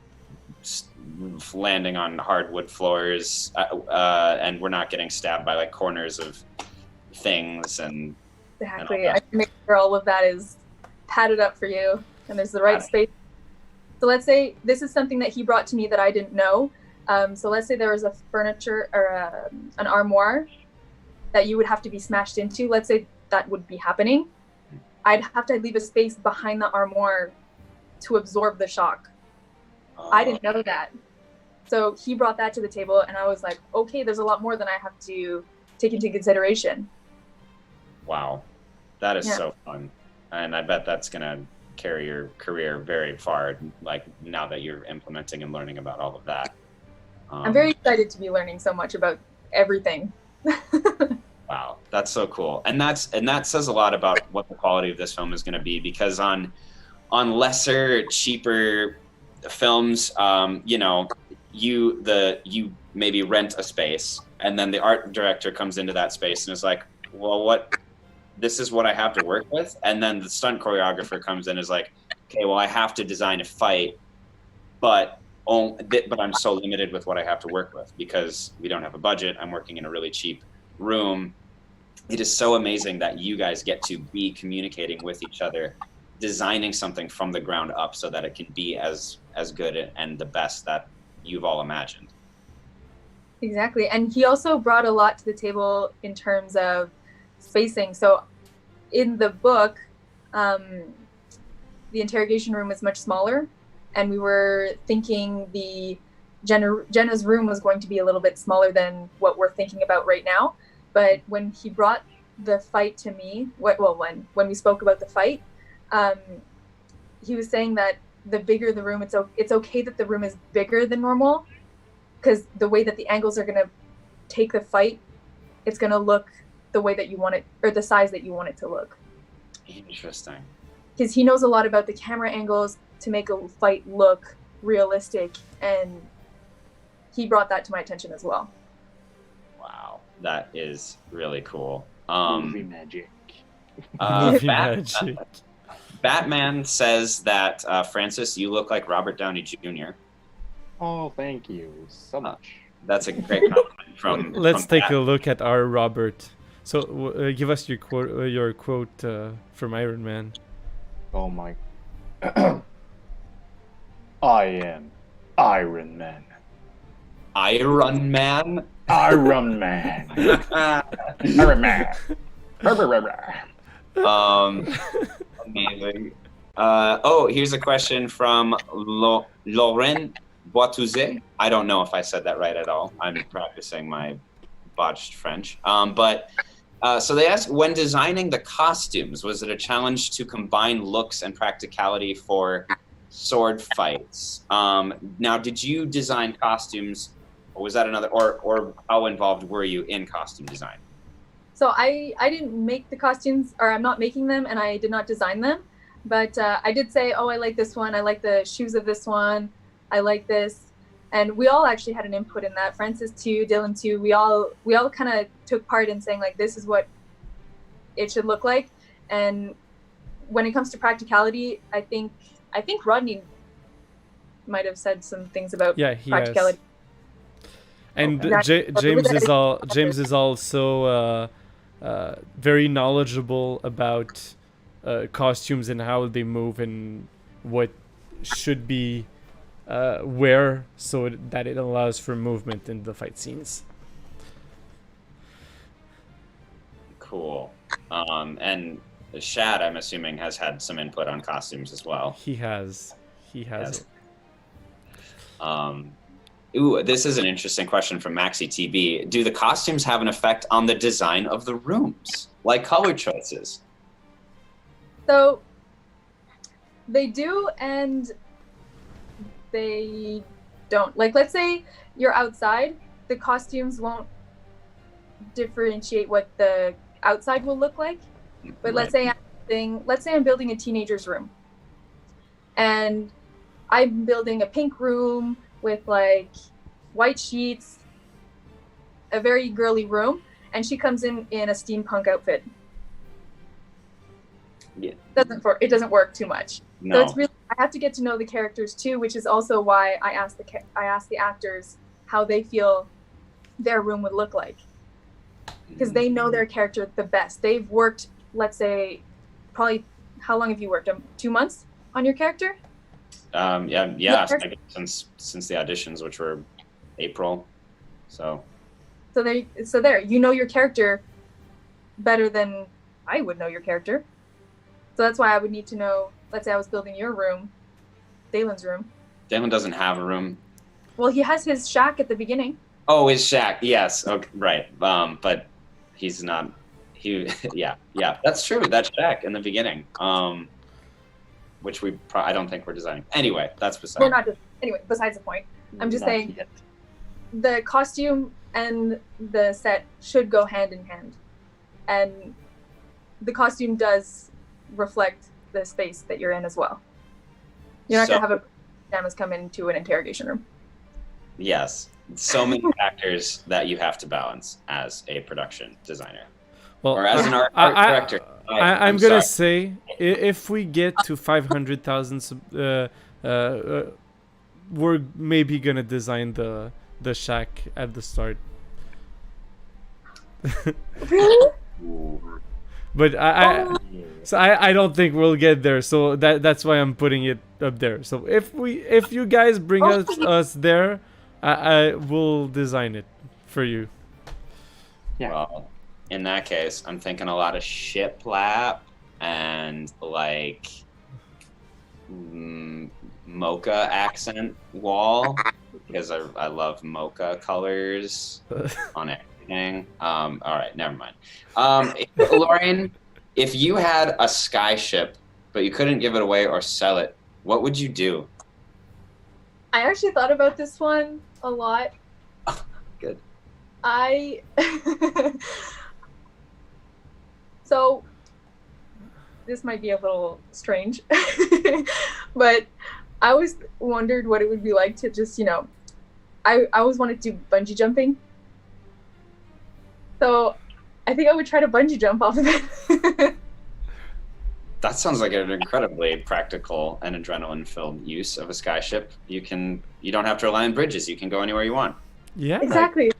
Speaker 1: landing on hardwood floors, and we're not getting stabbed by like corners of things and
Speaker 4: Exactly.
Speaker 1: And
Speaker 4: I can make sure all of that is padded up for you and there's the right space. So let's say this is something that he brought to me that I didn't know. So let's say there was a furniture or an armoire that you would have to be smashed into. Let's say that would be happening. I'd have to leave a space behind the armoire to absorb the shock. I didn't know that. So he brought that to the table and I was like, okay, there's a lot more than I have to take into consideration.
Speaker 1: Wow. That is so fun. And I bet that's going to carry your career very far, like now that you're implementing and learning about all of that.
Speaker 4: I'm very excited to be learning so much about everything.
Speaker 1: Wow, that's so cool. And that says a lot about what the quality of this film is going to be, because on lesser, cheaper films, you maybe rent a space and then the art director comes into that space and is like, well, this is what I have to work with. And then the stunt choreographer comes in and is like, okay, well, I have to design a fight, but I'm so limited with what I have to work with because we don't have a budget. I'm working in a really cheap room. It is so amazing that you guys get to be communicating with each other, designing something from the ground up so that it can be as good and the best that you've all imagined.
Speaker 4: Exactly. And he also brought a lot to the table in terms of spacing. So in the book, the interrogation room was much smaller, and we were thinking Jenna's room was going to be a little bit smaller than what we're thinking about right now. But when he brought the fight to me, when we spoke about the fight, he was saying that the bigger the room, it's okay that the room is bigger than normal, because the way that the angles are going to take the fight, it's going to look the way that you want it, or the size that you want it to look.
Speaker 1: Interesting.
Speaker 4: Because he knows a lot about the camera angles to make a fight look realistic, and he brought that to my attention as well.
Speaker 1: Wow, that is really cool.
Speaker 3: Movie magic.
Speaker 2: Magic.
Speaker 1: Batman says that, Francis, you look like Robert Downey Jr.
Speaker 3: Oh, thank you so much.
Speaker 1: That's a great compliment from.
Speaker 2: Let's
Speaker 1: from
Speaker 2: take a look at our Robert. So give us your quote from Iron Man.
Speaker 3: Oh my. I am Iron Man.
Speaker 1: Iron Man.
Speaker 3: Iron Man. Iron Man.
Speaker 1: Amazing. Here's a question from Lorraine Boituzet. I don't know if I said that right at all. I'm practicing my botched French. So they asked, when designing the costumes, was it a challenge to combine looks and practicality for sword fights? Now, did you design costumes, or was that another, or how involved were you in costume design?
Speaker 4: So I didn't make the costumes, or I'm not making them, and I did not design them. But I did say, oh, I like this one. I like the shoes of this one. I like this. And we all actually had an input in that. Francis too, Dylan too. We all kind of took part in saying like, this is what it should look like. And when it comes to practicality, I think Rodney might have said some things about practicality.
Speaker 2: Has. And James is also very knowledgeable about costumes and how they move and what should be where, so that it allows for movement in the fight scenes.
Speaker 1: Cool. And Shad, I'm assuming, has had some input on costumes as well.
Speaker 2: He has. Yes.
Speaker 1: Ooh, this is an interesting question from Maxi TB. Do the costumes have an effect on the design of the rooms, like color choices?
Speaker 4: So they do and they don't. Like, let's say you're outside, the costumes won't differentiate what the outside will look like. But let's say I'm building a teenager's room, and I'm building a pink room with like white sheets, a very girly room, and she comes in a steampunk outfit.
Speaker 1: Yeah.
Speaker 4: It doesn't work too much.
Speaker 1: No.
Speaker 4: So it's really, I have to get to know the characters too, which is also why I ask the actors how they feel their room would look like, because they know their character the best. They've worked, let's say, probably, how long have you worked? 2 months on your character?
Speaker 1: Yeah. Since the auditions, which were April, so
Speaker 4: there, you know your character better than I would know your character. So that's why I would need to know. Let's say I was building your room, Dalen's room.
Speaker 1: Dalen doesn't have a room.
Speaker 4: Well, he has his shack at the beginning.
Speaker 1: Oh, his shack. Yes. Okay. Right. But he's not. Yeah. That's true. That shack in the beginning. Which I don't think we're designing. Anyway, that's beside.
Speaker 4: We're not just. Anyway, besides the point. I'm just saying.
Speaker 3: Yet.
Speaker 4: The costume and the set should go hand in hand, and the costume does reflect the space that you're in as well. You're not gonna have a pajamas come into an interrogation room.
Speaker 1: Yes, so many factors that you have to balance as a production designer, or as an art director.
Speaker 2: I'm gonna say, if we get to 500,000, we're maybe gonna design the shack at the start.
Speaker 4: Really?
Speaker 2: But I don't think we'll get there, so that's why I'm putting it up there. So if you guys bring us there, I will design it for you.
Speaker 3: Yeah.
Speaker 1: Well, in that case, I'm thinking a lot of shiplap and like mocha accent wall, because I love mocha colors on everything. All right, never mind. Lorraine, if you had a skyship but you couldn't give it away or sell it, what would you do?
Speaker 4: I actually thought about this one a lot.
Speaker 1: Good.
Speaker 4: So this might be a little strange, but I always wondered what it would be like to just, I always wanted to do bungee jumping. So I think I would try to bungee jump off of it.
Speaker 1: That sounds like an incredibly practical and adrenaline-filled use of a skyship. You don't have to rely on bridges. You can go anywhere you want.
Speaker 2: Yeah.
Speaker 4: Exactly.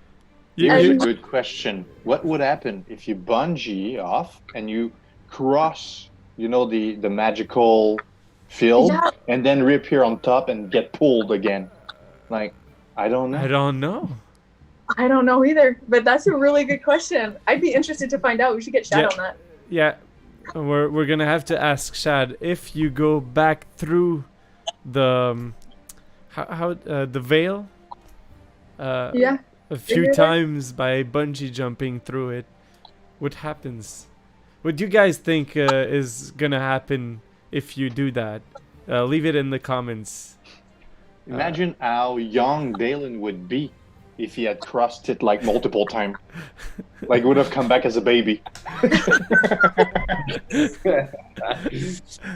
Speaker 3: Here's a good question. What would happen if you bungee off and you cross, the magical field, and then reappear on top and get pulled again? Like, I don't know.
Speaker 2: I don't know.
Speaker 4: I don't know either, but that's a really good question. I'd be interested to find out. We should get Shad on that.
Speaker 2: Yeah, we're gonna have to ask Shad if you go back through the the veil. A few times by bungee jumping through it. What happens? What do you guys think is gonna happen if you do that? Leave it in the comments.
Speaker 3: Imagine how young Dalen would be if he had crossed it like multiple times. Like would have come back as a baby.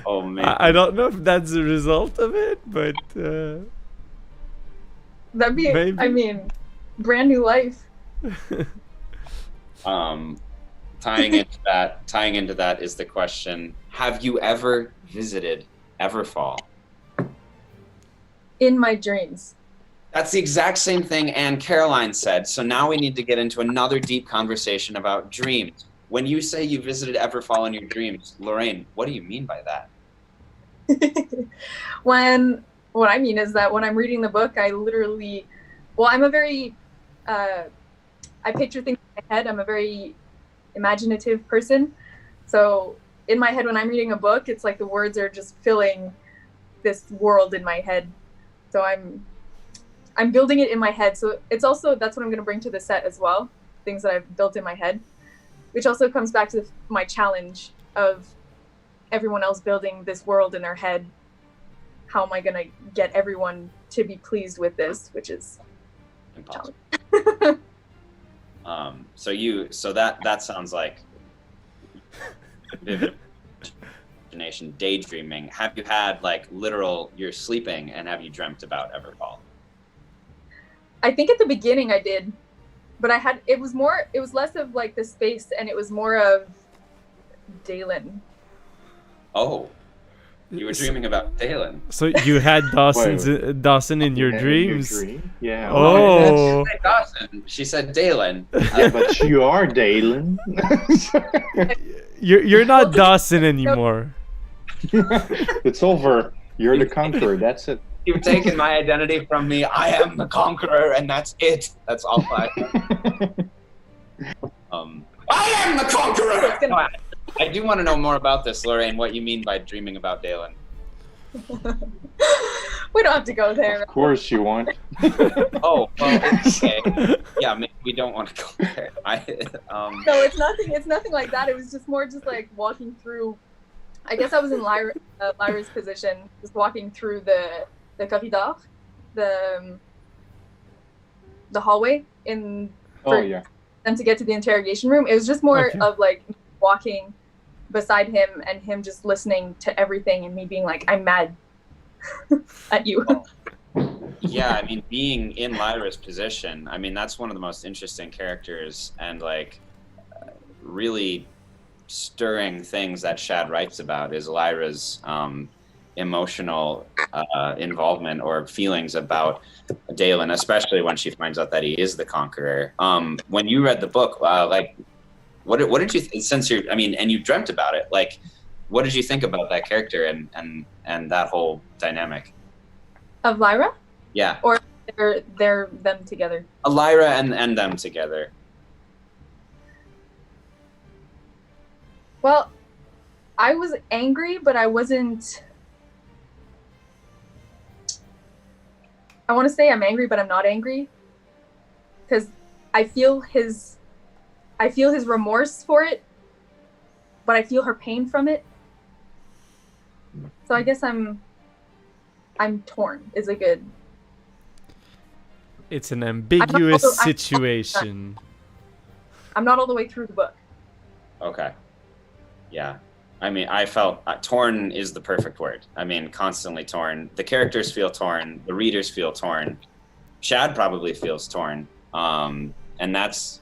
Speaker 1: Oh man.
Speaker 2: I don't know if that's the result of it, but
Speaker 4: That'd be,
Speaker 2: maybe.
Speaker 4: I mean, brand new life.
Speaker 1: Tying into that is the question: have you ever visited Everfall?
Speaker 4: In my dreams.
Speaker 1: That's the exact same thing Anne Caroline said. So now we need to get into another deep conversation about dreams. When you say you visited Everfall in your dreams, Lorraine, what do you mean by that?
Speaker 4: What I mean is that when I'm reading the book, I literally, well, I'm a very, I picture things in my head. I'm a very imaginative person. So in my head, when I'm reading a book, it's like the words are just filling this world in my head. So I'm building it in my head. So it's also, that's what I'm going to bring to the set as well. Things that I've built in my head, which also comes back to my challenge of everyone else building this world in their head. How am I going to get everyone to be pleased with this, which is
Speaker 1: impossible. So that sounds like vivid imagination, daydreaming. Have you had like literal, you're sleeping and have you dreamt about Everfall?
Speaker 4: I think at the beginning I did, but it was less of like the space and it was more of Dalen.
Speaker 1: Oh, you were dreaming about Dalen.
Speaker 2: So you had Dawson in your dreams?
Speaker 3: Yeah.
Speaker 2: Oh.
Speaker 1: She said Dawson. She said Dalen.
Speaker 3: Yeah, but you are Dalen.
Speaker 2: You're not Dawson anymore.
Speaker 3: It's over. You're the Conqueror. That's it.
Speaker 1: You've taken my identity from me. I am the Conqueror, and that's it. That's all I am the Conqueror! I do want to know more about this, Lorraine, what you mean by dreaming about Dalen.
Speaker 4: We don't have to go there.
Speaker 3: Of course you want.
Speaker 1: Oh, well, it's okay. Yeah, maybe we don't want to go there.
Speaker 4: No, it's nothing like that. It was just more just like walking through. I guess I was in Lyra's position, just walking through the corridor, the hallway for them to get to the interrogation room. It was just more of like walking beside him and him just listening to everything and me being like, I'm mad at you.
Speaker 1: Yeah, I mean, being in Lyra's position, I mean, that's one of the most interesting characters and like really stirring things that Shad writes about is Lyra's emotional involvement or feelings about Dalen, especially when she finds out that he is the Conqueror. When you read the book, like, what did you since you're, I mean, and you dreamt about it, like, what did you think about that character and that whole dynamic
Speaker 4: of Lyra?
Speaker 1: Yeah,
Speaker 4: or they're them together.
Speaker 1: Lyra and them together.
Speaker 4: Well, I was angry, but I wasn't. I want to say I'm angry, but I'm not angry, because I feel his remorse for it, but I feel her pain from it. So I guess I'm torn. Is a good.
Speaker 2: It's an ambiguous situation.
Speaker 4: I'm not all the way through the book.
Speaker 1: Okay. Yeah. I mean, I felt torn is the perfect word. I mean, constantly torn. The characters feel torn. The readers feel torn. Shad probably feels torn. And that's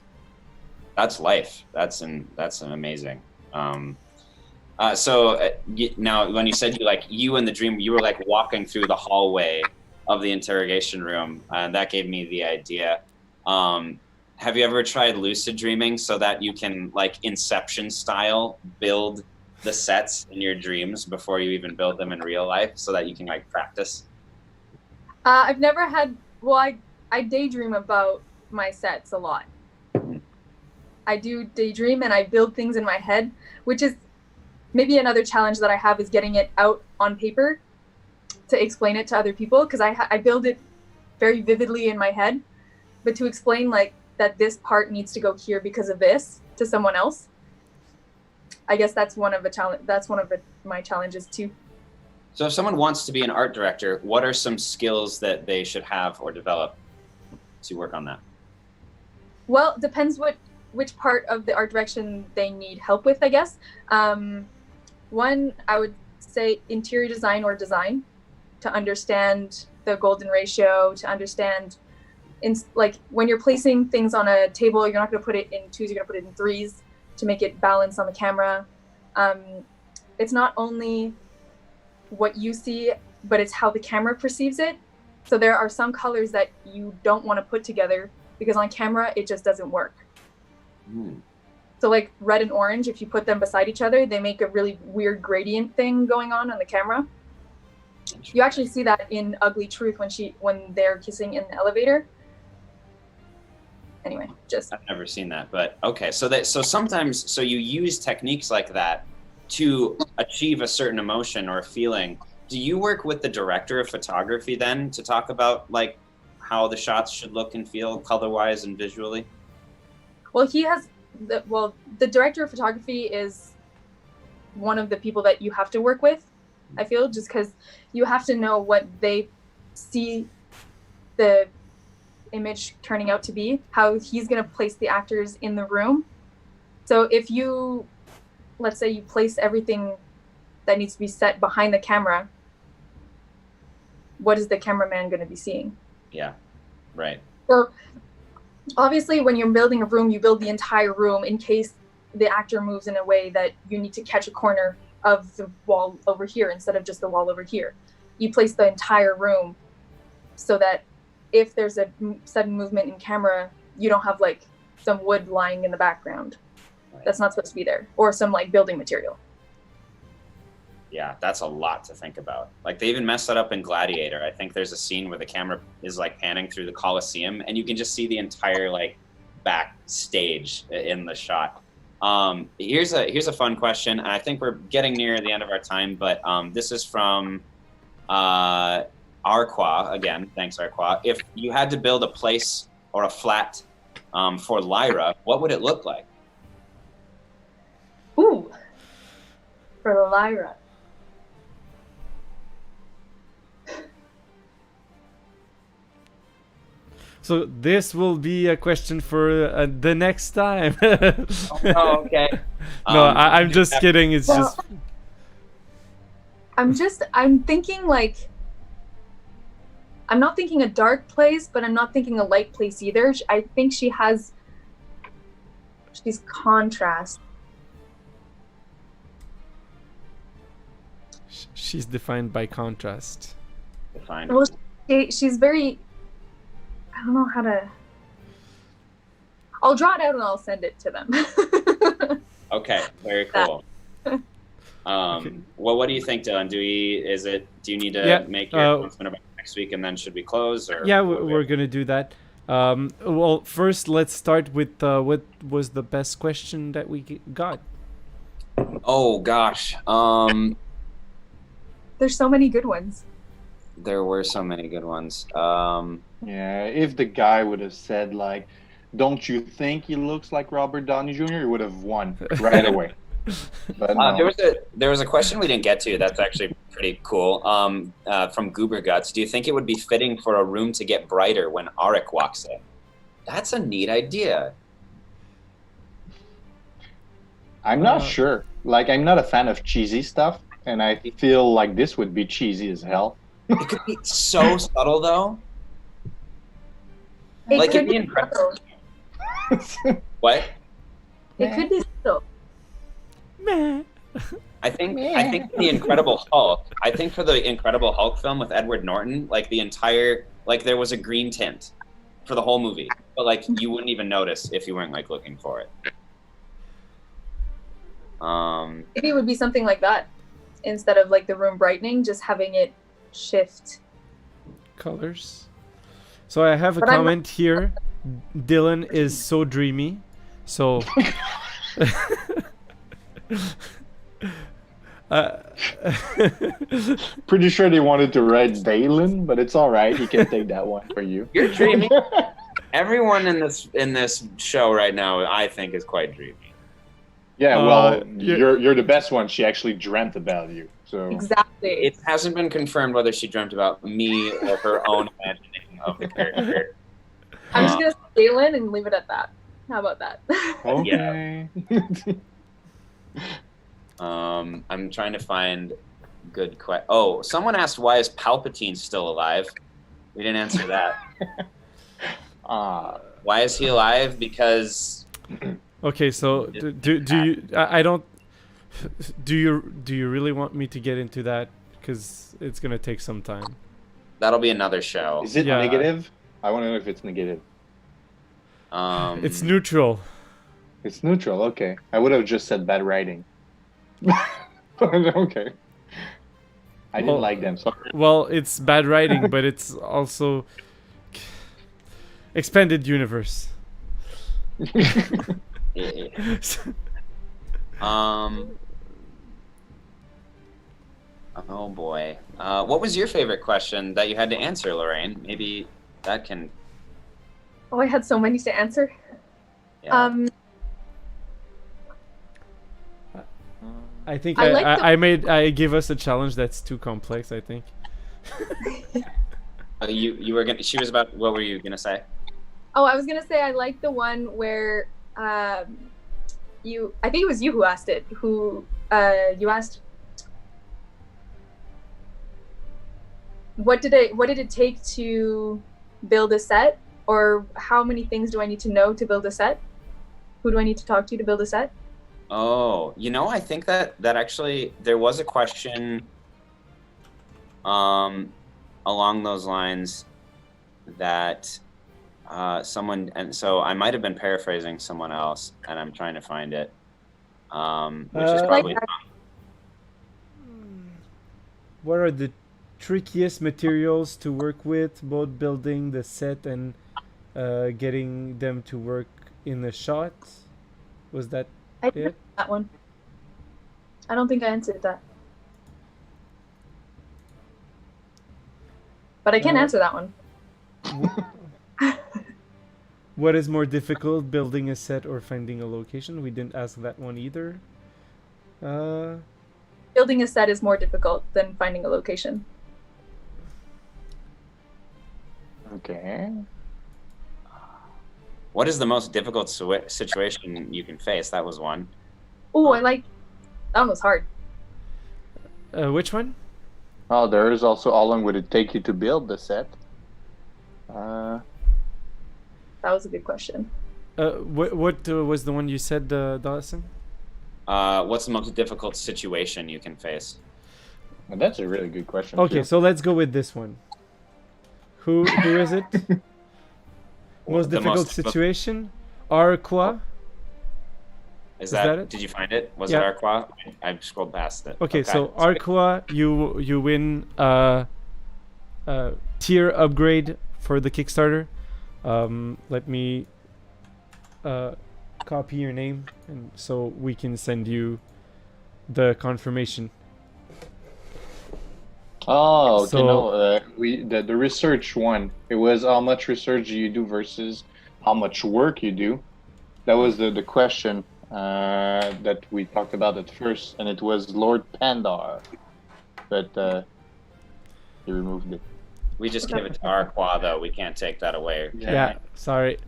Speaker 1: life. That's amazing. So now when you said you in the dream, you were like walking through the hallway of the interrogation room, and that gave me the idea. Have you ever tried lucid dreaming so that you can, like Inception style, build the sets in your dreams before you even build them in real life so that you can like practice?
Speaker 4: I've never had, well, I daydream about my sets a lot. I do daydream and I build things in my head, which is maybe another challenge that I have, is getting it out on paper to explain it to other people, because I build it very vividly in my head, but to explain like that this part needs to go here because of this to someone else, I guess that's one of my challenges too.
Speaker 1: So if someone wants to be an art director, what are some skills that they should have or develop to work on that?
Speaker 4: Well, depends which part of the art direction they need help with, I guess. One, I would say interior design or design, to understand the golden ratio, to understand like when you're placing things on a table, you're not going to put it in 2s, you're going to put it in 3s to make it balance on the camera. It's not only what you see, but it's how the camera perceives it. So there are some colors that you don't want to put together because on camera it just doesn't work. So like red and orange, if you put them beside each other, they make a really weird gradient thing going on the camera. You actually see that in Ugly Truth when they're kissing in the elevator. Anyway, just
Speaker 1: I've never seen that, but okay. So sometimes you use techniques like that to achieve a certain emotion or a feeling. Do you work with the director of photography then to talk about like how the shots should look and feel color-wise and visually?
Speaker 4: Well, the director of photography is one of the people that you have to work with, I feel, just because you have to know what they see the image turning out to be, how he's going to place the actors in the room. So if you, let's say you place everything that needs to be set behind the camera, what is the cameraman going to be seeing?
Speaker 1: Yeah, right.
Speaker 4: So obviously when you're building a room, you build the entire room in case the actor moves in a way that you need to catch a corner of the wall over here instead of just the wall over here. You place the entire room so that if there's a sudden movement in camera, you don't have like some wood lying in the background.
Speaker 1: Right.
Speaker 4: That's not supposed to be there, or some like building material.
Speaker 1: Yeah, that's a lot to think about. Like they even messed that up in Gladiator. I think there's a scene where the camera is like panning through the Colosseum and you can just see the entire like backstage in the shot. Here's a fun question, and I think we're getting near the end of our time, but this is from Arqua, again, thanks Arqua. If you had to build a place or a flat for Lyra, what would it look like?
Speaker 4: Ooh, for Lyra.
Speaker 2: So this will be a question for the next time.
Speaker 1: Oh, okay.
Speaker 2: No, I'm just kidding. It's
Speaker 4: I'm thinking like, I'm not thinking a dark place, but I'm not thinking a light place either. I think she's contrast.
Speaker 2: She's defined by contrast.
Speaker 1: Defined.
Speaker 4: Well, she's very, I don't know how to, I'll draw it out and I'll send it to them.
Speaker 1: Okay, very cool. Well, what do you think, Dylan? Do you need to make your announcement about next week, and then should we close? Or
Speaker 2: yeah, we're gonna do that. Well, first let's start with what was the best question that we got.
Speaker 1: Oh gosh,
Speaker 4: There's so many good ones.
Speaker 1: there were so many good ones.
Speaker 3: Yeah, if the guy would have said like, "Don't you think he looks like Robert Downey Jr.?" he would have won right away. But no.
Speaker 1: There was a question we didn't get to. That's actually pretty cool. From Goober Guts, do you think it would be fitting for a room to get brighter when Arik walks in? That's a neat idea.
Speaker 3: I'm not sure. Like, I'm not a fan of cheesy stuff, and I feel like this would be cheesy as hell.
Speaker 1: It could be so subtle, though. Like, it'd be incredible. What?
Speaker 4: It could be subtle.
Speaker 1: I think the Incredible Hulk. I think for the Incredible Hulk film with Edward Norton, like the entire, like there was a green tint for the whole movie, but like you wouldn't even notice if you weren't like looking for it.
Speaker 4: Maybe it would be something like that instead of like the room brightening, just having it shift
Speaker 2: colors. So I have a comment here. Dylan is so dreamy. So
Speaker 3: pretty sure they wanted to write Dalen, but it's all right. He can take that one for you.
Speaker 1: You're dreamy. Everyone in this show right now, I think, is quite dreamy.
Speaker 3: Yeah, well, you're the best one. She actually dreamt about you. So
Speaker 4: exactly.
Speaker 1: It hasn't been confirmed whether she dreamt about me or her own imagining of the character.
Speaker 4: I'm just gonna say Dalen and leave it at that. How about that?
Speaker 3: Okay.
Speaker 1: I'm trying to find good Oh, someone asked, why is Palpatine still alive? We didn't answer that. Why is he alive? Because
Speaker 2: Okay, so do you? I don't. Do you really want me to get into that? Because it's gonna take some time.
Speaker 1: that'll be another show.
Speaker 3: Is it
Speaker 2: Yeah.
Speaker 3: negative? I want to know if it's negative.
Speaker 2: It's neutral.
Speaker 3: It's neutral. Okay. I would have just said bad writing. Okay. I didn't like them. Sorry.
Speaker 2: Well, it's bad writing, but it's also expanded universe.
Speaker 1: Oh boy. What was your favorite question that you had to answer, Lorraine? Maybe that can.
Speaker 4: Oh, I had so many to answer.
Speaker 1: Yeah.
Speaker 2: I think
Speaker 4: I like
Speaker 2: I give us a challenge that's too complex. I think.
Speaker 1: You were gonna. She was about. What were you gonna say?
Speaker 4: Oh, I was gonna say I like the one where you. I think it was you who asked it. Who you asked. What did it take to build a set, or how many things do I need to know to build a set? Who do I need to talk to build a set?
Speaker 1: Oh, I think that actually there was a question along those lines that someone, and so I might have been paraphrasing someone else, and I'm trying to find it, which is probably
Speaker 2: What are the trickiest materials to work with, both building the set and getting them to work in the shot? Was that
Speaker 4: I didn't
Speaker 2: it?
Speaker 4: answer that one. I don't think I answered that. But I can answer that one.
Speaker 2: What is more difficult, building a set or finding a location? We didn't ask that one either.
Speaker 4: Building a set is more difficult than finding a location.
Speaker 3: Okay.
Speaker 1: what is the most difficult situation you can face? That was one.
Speaker 4: Oh, I like that one was hard.
Speaker 2: Which one?
Speaker 3: Oh, there is also how long would it take you to build the set?
Speaker 4: That was a good question.
Speaker 2: What was the one you said, Dawson?
Speaker 1: What's the most difficult situation you can face?
Speaker 3: Well, that's a really good question.
Speaker 2: Okay,
Speaker 3: too.
Speaker 2: so let's go with this one. Who is it? Most
Speaker 1: The
Speaker 2: difficult situation? Arqua?
Speaker 1: Is
Speaker 2: that
Speaker 1: that
Speaker 2: it?
Speaker 1: Did you find it? Was
Speaker 2: Yeah.
Speaker 1: it Arqua? I scrolled past it.
Speaker 2: Okay, so Arqua, you win tier upgrade for the Kickstarter. Let me copy your name, and so we can send you the confirmation.
Speaker 3: Oh, okay.
Speaker 2: So-
Speaker 3: No, the research one. It was how much research you do versus how much work you do. That was the question that we talked about at first, and it was Lord Pandar, but he removed it.
Speaker 1: We just give it to Arqua, though. We can't take that away.
Speaker 2: Yeah, sorry.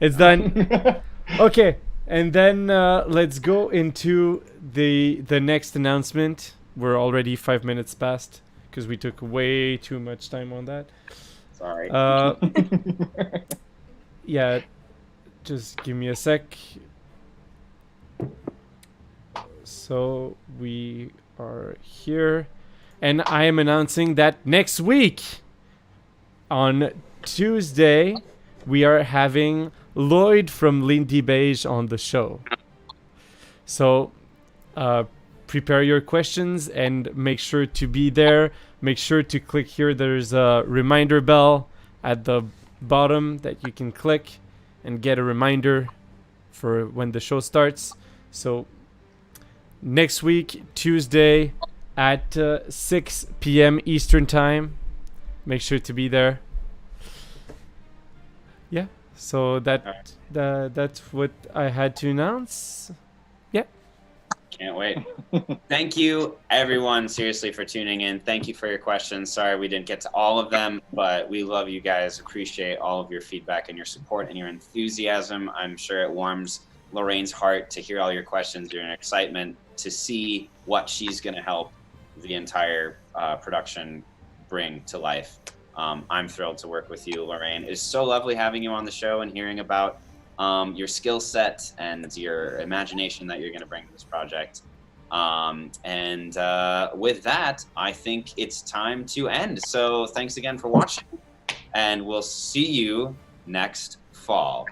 Speaker 2: It's done. Okay, and then let's go into the next announcement. We're already 5 minutes past because we took way too much time on that.
Speaker 1: Sorry.
Speaker 2: Yeah, just give me a sec. So we are here, and I am announcing that next week, on Tuesday, we are having Lloyd from Lindy Beige on the show. So prepare your questions and make sure to be there. Make sure to click here. There's a reminder bell at the bottom that you can click and get a reminder for when the show starts. So next week, Tuesday at 6 p.m. Eastern Time. Make sure to be there. Yeah, so that's what I had to announce. Yeah.
Speaker 1: Can't wait. Thank you, everyone, seriously, for tuning in. Thank you for your questions. Sorry we didn't get to all of them, but we love you guys. Appreciate all of your feedback and your support and your enthusiasm. I'm sure it warms Lorraine's heart to hear all your questions, your excitement, to see what she's going to help the entire production bring to life. I'm thrilled to work with you, Lorraine. It's so lovely having you on the show and hearing about your skill set and your imagination that you're going to bring to this project. With that, I think it's time to end. So thanks again for watching, and we'll see you next fall.